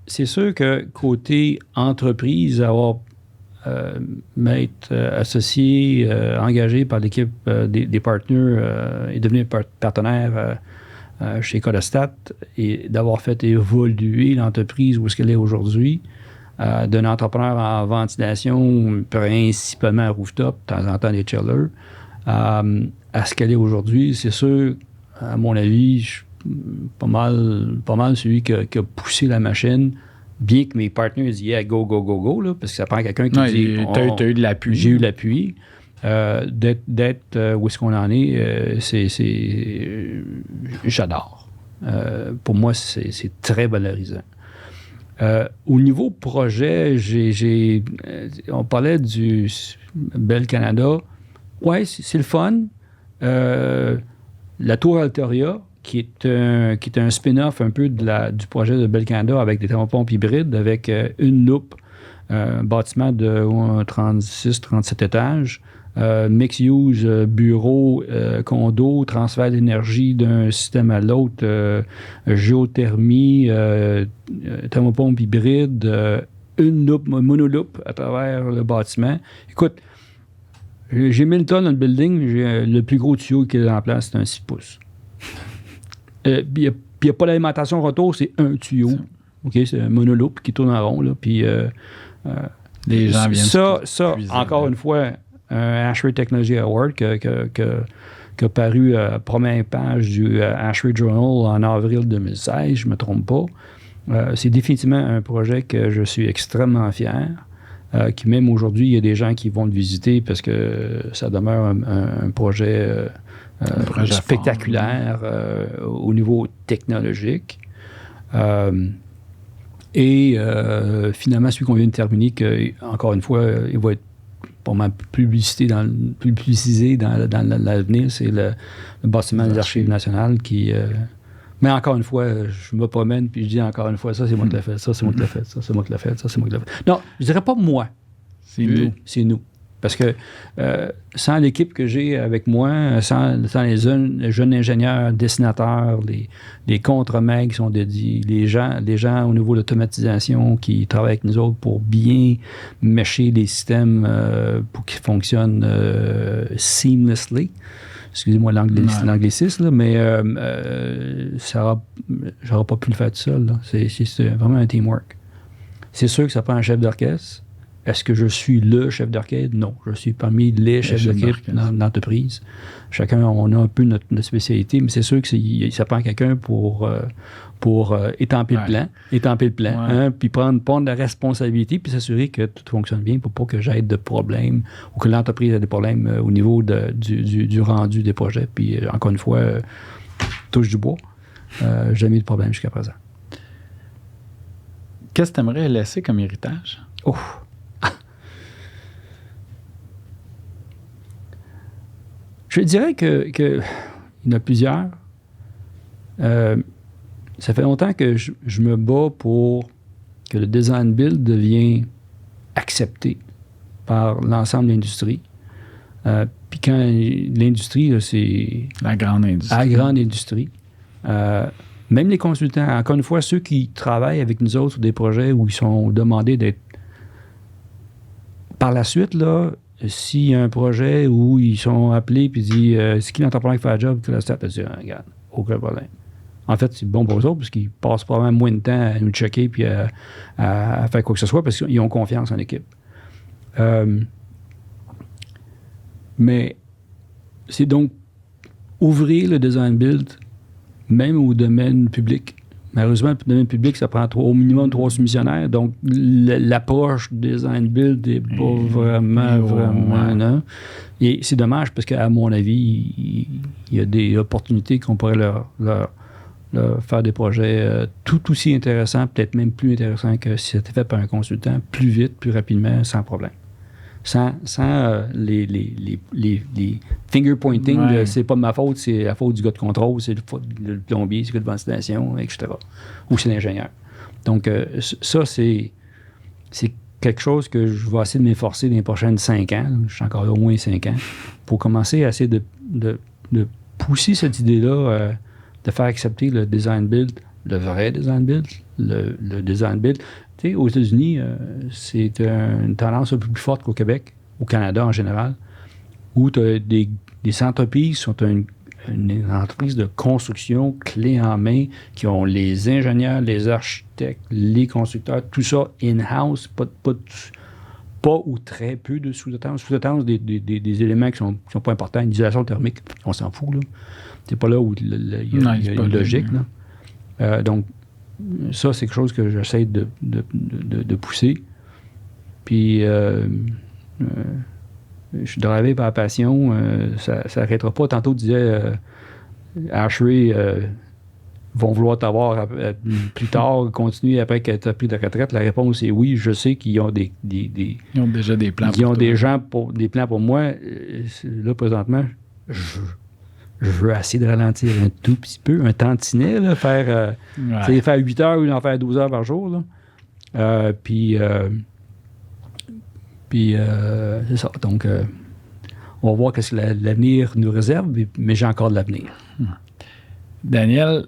c'est sûr que côté entreprise, avoir m'être associé, engagé par l'équipe des partenaires et devenir partenaire chez Codestat et d'avoir fait évoluer l'entreprise où est-ce qu'elle est aujourd'hui, d'un entrepreneur en ventilation, principalement à rooftop, de temps en temps des chillers, à ce qu'elle est aujourd'hui, c'est sûr, à mon avis, je suis pas mal celui qui a poussé la machine, bien que mes partenaires disent yeah, go, go, go, go, là, parce que ça prend quelqu'un qui dit t'as eu de l'appui. J'ai eu de l'appui. D'être où est-ce qu'on en est, j'adore. Pour moi, c'est très valorisant. Au niveau projet, on parlait du Bell Canada. Oui, c'est le fun. La Tour Altaria, qui est un spin-off un peu du projet de Bell Canada avec des thermopompes hybrides, avec une loupe, un bâtiment de 36-37 étages, mix-use, bureau, condo, transfert d'énergie d'un système à l'autre, géothermie, thermopompe hybride, une loupe, monoloupe à travers le bâtiment. Écoute, j'ai 1000 tonnes dans le building, le plus gros tuyau qui est en place, c'est un 6 pouces. Il n'y a pas d'alimentation retour, c'est un tuyau. OK, c'est un monoloupe qui tourne en rond, là, puis... les gens viennent ça encore une fois, un ASHRAE Technology Award qui a paru à la première page du ASHRAE Journal en avril 2016, je ne me trompe pas. C'est définitivement un projet que je suis extrêmement fier, qui même aujourd'hui, il y a des gens qui vont le visiter parce que ça demeure un projet spectaculaire au niveau technologique. Et finalement, celui qu'on vient de terminer, que, encore une fois, il va être pas mal publicisé dans l'avenir, c'est le bâtiment des Archives nationales qui... mais encore une fois, je me promène puis je dis encore une fois, ça c'est moi qui l'ai fait, ça c'est moi qui l'ai fait, ça c'est moi qui l'ai fait, ça c'est moi qui l'ai fait. Non, je dirais pas moi. C'est nous. C'est nous. Parce que sans l'équipe que j'ai avec moi, sans les jeunes ingénieurs, dessinateurs, les contre-mags qui sont dédiés, les gens au niveau de l'automatisation qui travaillent avec nous autres pour bien mesher les systèmes pour qu'ils fonctionnent seamlessly. Excusez-moi l'anglicisme, là, mais j'aurais pas pu le faire tout seul. Là. C'est vraiment un teamwork. C'est sûr que ça prend un chef d'orchestre. Est-ce que je suis le chef d'orchestre? Non. Je suis parmi les chefs d'orchestre dans l'entreprise. Chacun, on a un peu notre spécialité, mais c'est sûr que ça prend quelqu'un pour étamper le plan, puis prendre la responsabilité, puis s'assurer que tout fonctionne bien pour pas que j'aie de problèmes ou que l'entreprise ait des problèmes au niveau du rendu des projets. Puis, encore une fois, touche du bois. Jamais eu de problème jusqu'à présent. Qu'est-ce que tu aimerais laisser comme héritage? Oh! Je dirais que il y en a plusieurs. Ça fait longtemps que je me bats pour que le design build devienne accepté par l'ensemble de l'industrie. Puis quand l'industrie, là, c'est... La grande industrie. La grande industrie. Même les consultants, encore une fois, ceux qui travaillent avec nous autres sur des projets où ils sont demandés d'être... Par la suite, là, s'il y a un projet où ils sont appelés et disent c'est qui l'entrepreneur qui fait le job, que la start a dit regarde, aucun problème. En fait, c'est bon pour eux autres parce qu'ils passent probablement moins de temps à nous checker puis à faire quoi que ce soit parce qu'ils ont confiance en l'équipe. Mais c'est donc ouvrir le design build même au domaine public. Malheureusement, le domaine public, ça prend au minimum 3 soumissionnaires. Donc, l'approche design build n'est pas vraiment... Non. Et c'est dommage parce qu'à mon avis, il y a des opportunités qu'on pourrait leur faire des projets tout aussi intéressants, peut-être même plus intéressants que si c'était fait par un consultant, plus vite, plus rapidement, sans problème. Sans les finger pointing, c'est pas de ma faute, c'est la faute du gars de contrôle, c'est le plombier, c'est le gars de ventilation, etc. Ou c'est l'ingénieur. Donc, ça, c'est quelque chose que je vais essayer de m'efforcer dans les prochaines 5 ans. Je suis encore là au moins 5 ans, pour commencer à essayer de pousser cette idée-là, de faire accepter le design build, le vrai design build, le design build. Tu sais, aux États-Unis, c'est une tendance un peu plus forte qu'au Québec, au Canada en général, où tu as des entreprises qui sont une entreprise de construction clé en main, qui ont les ingénieurs, les architectes, les constructeurs, tout ça in-house, pas ou très peu de sous-traitance. Sous-traitance des éléments qui sont pas importants. Une isolation thermique, on s'en fout, là. C'est pas là où il y a une logique, là. Donc, ça, c'est quelque chose que j'essaie de pousser. Puis, je suis drivé par la passion. Ça n'arrêtera pas. Tantôt, tu disais, ASHRAE vont vouloir t'avoir plus tard, continuer après que tu as pris ta retraite. La réponse est oui. Je sais qu'ils ont ils ont déjà des plans. Ils ont des plans pour moi. Là, présentement, je veux essayer de ralentir un tout petit peu, un tantinet, là, faire 8 heures ou en faire 12 heures par jour. Là. Puis c'est ça. Donc, on va voir qu'est-ce que l'avenir nous réserve, mais j'ai encore de l'avenir. Daniel,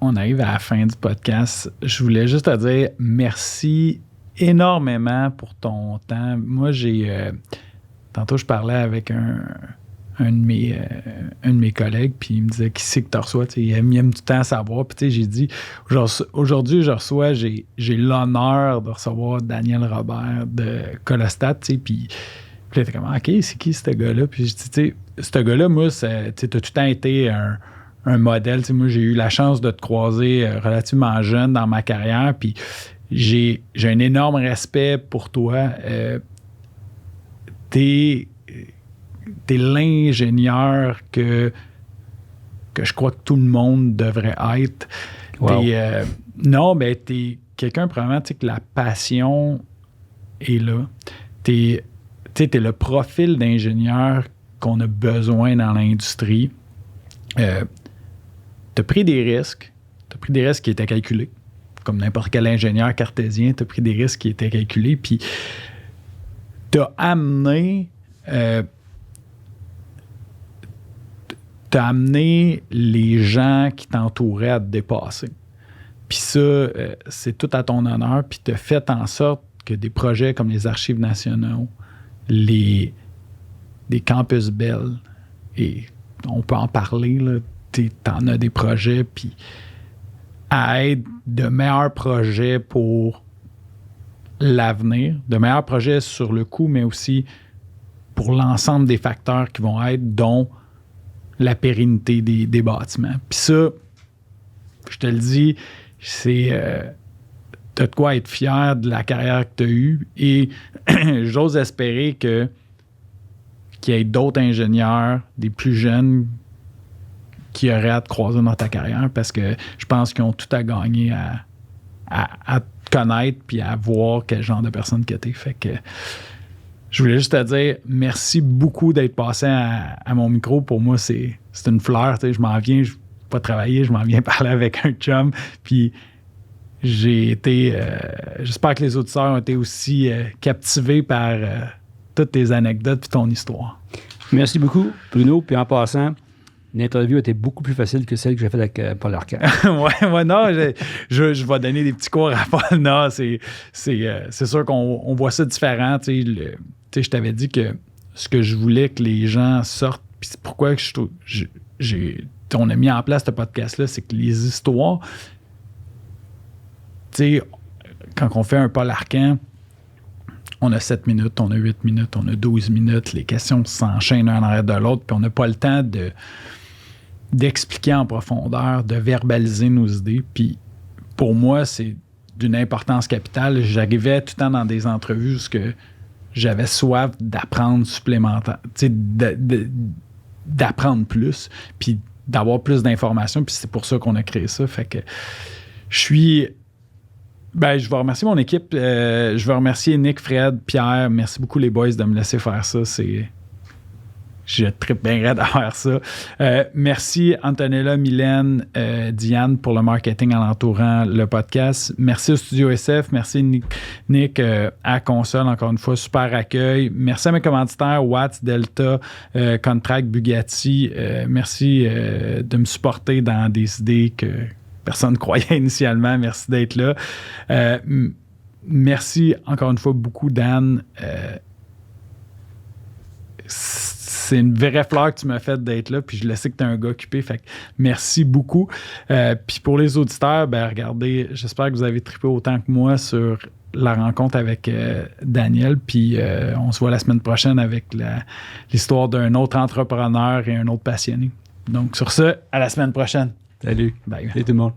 on arrive à la fin du podcast. Je voulais juste te dire merci énormément pour ton temps. Moi, tantôt, je parlais avec un de mes collègues, puis il me disait qui c'est que tu reçois, il aime du temps à savoir. Puis j'ai dit, aujourd'hui, j'ai l'honneur de recevoir Daniel Robert de Colostat, puis il était comme, OK, c'est qui ce gars-là? Puis je dis, ce gars-là, moi, tu as tout le temps été un modèle. Moi, j'ai eu la chance de te croiser relativement jeune dans ma carrière, puis j'ai un énorme respect pour toi. T'es l'ingénieur que je crois que tout le monde devrait être. Wow. Non, mais t'es quelqu'un, probablement, que la passion est là. T'es le profil d'ingénieur qu'on a besoin dans l'industrie. T'as pris des risques. T'as pris des risques qui étaient calculés. Comme n'importe quel ingénieur cartésien, t'as pris des risques qui étaient calculés. Puis t'as amené les gens qui t'entouraient à te dépasser. Puis ça, c'est tout à ton honneur. Puis tu as fait en sorte que des projets comme les Archives nationaux, des Campus Bell, et on peut en parler, là, t'en as des projets, puis à être de meilleurs projets pour l'avenir, de meilleurs projets sur le coup, mais aussi pour l'ensemble des facteurs qui vont être, dont la pérennité des bâtiments. Puis ça, je te le dis, t'as de quoi être fier de la carrière que tu as eue, et j'ose espérer qu'il y ait d'autres ingénieurs, des plus jeunes, qui auraient à te croiser dans ta carrière, parce que je pense qu'ils ont tout à gagner à te connaître puis à voir quel genre de personne que t'es. Fait que je voulais juste te dire merci beaucoup d'être passé à mon micro. Pour moi, c'est une fleur. Je m'en viens, je ne vais pas travailler, je m'en viens parler avec un chum. Puis j'ai été... j'espère que les auditeurs ont été aussi captivés par toutes tes anecdotes et ton histoire. Merci beaucoup, Bruno. Puis en passant, l'interview était beaucoup plus facile que celle que j'ai faite avec Paul Arcand. ouais, non, je vais donner des petits cours à Paul. Non, c'est sûr qu'on voit ça différent. Je t'avais dit que ce que je voulais que les gens sortent, puis c'est pourquoi on a mis en place ce podcast-là, c'est que les histoires, quand on fait un Paul Arcand, on a 7 minutes, on a 8 minutes, on a 12 minutes, les questions s'enchaînent un en arrière de l'autre, puis on n'a pas le temps d'expliquer en profondeur, de verbaliser nos idées. Puis pour moi, c'est d'une importance capitale. J'arrivais tout le temps dans des entrevues où j'avais soif d'apprendre supplémentaire, d'apprendre plus, puis d'avoir plus d'informations, puis c'est pour ça qu'on a créé ça. Fait que je vais remercier mon équipe. Je veux remercier Nick, Fred, Pierre. Merci beaucoup les boys de me laisser faire ça. Je trippe bien raide à faire ça. Merci Antonella, Mylène, Diane pour le marketing en entourant le podcast. Merci au Studio SF. Merci Nick à Console, encore une fois, super accueil. Merci à mes commanditaires, Watts, Delta, Contract, Bugatti. Merci de me supporter dans des idées que personne ne croyait initialement. Merci d'être là. Merci encore une fois beaucoup, Dan. C'est une vraie fleur que tu m'as fait d'être là, puis je le sais que tu es un gars occupé, fait que merci beaucoup. Puis pour les auditeurs, regardez, j'espère que vous avez trippé autant que moi sur la rencontre avec Daniel, puis on se voit la semaine prochaine avec l'histoire d'un autre entrepreneur et un autre passionné. Donc sur ce, à la semaine prochaine. Salut. Bye. Salut tout le monde.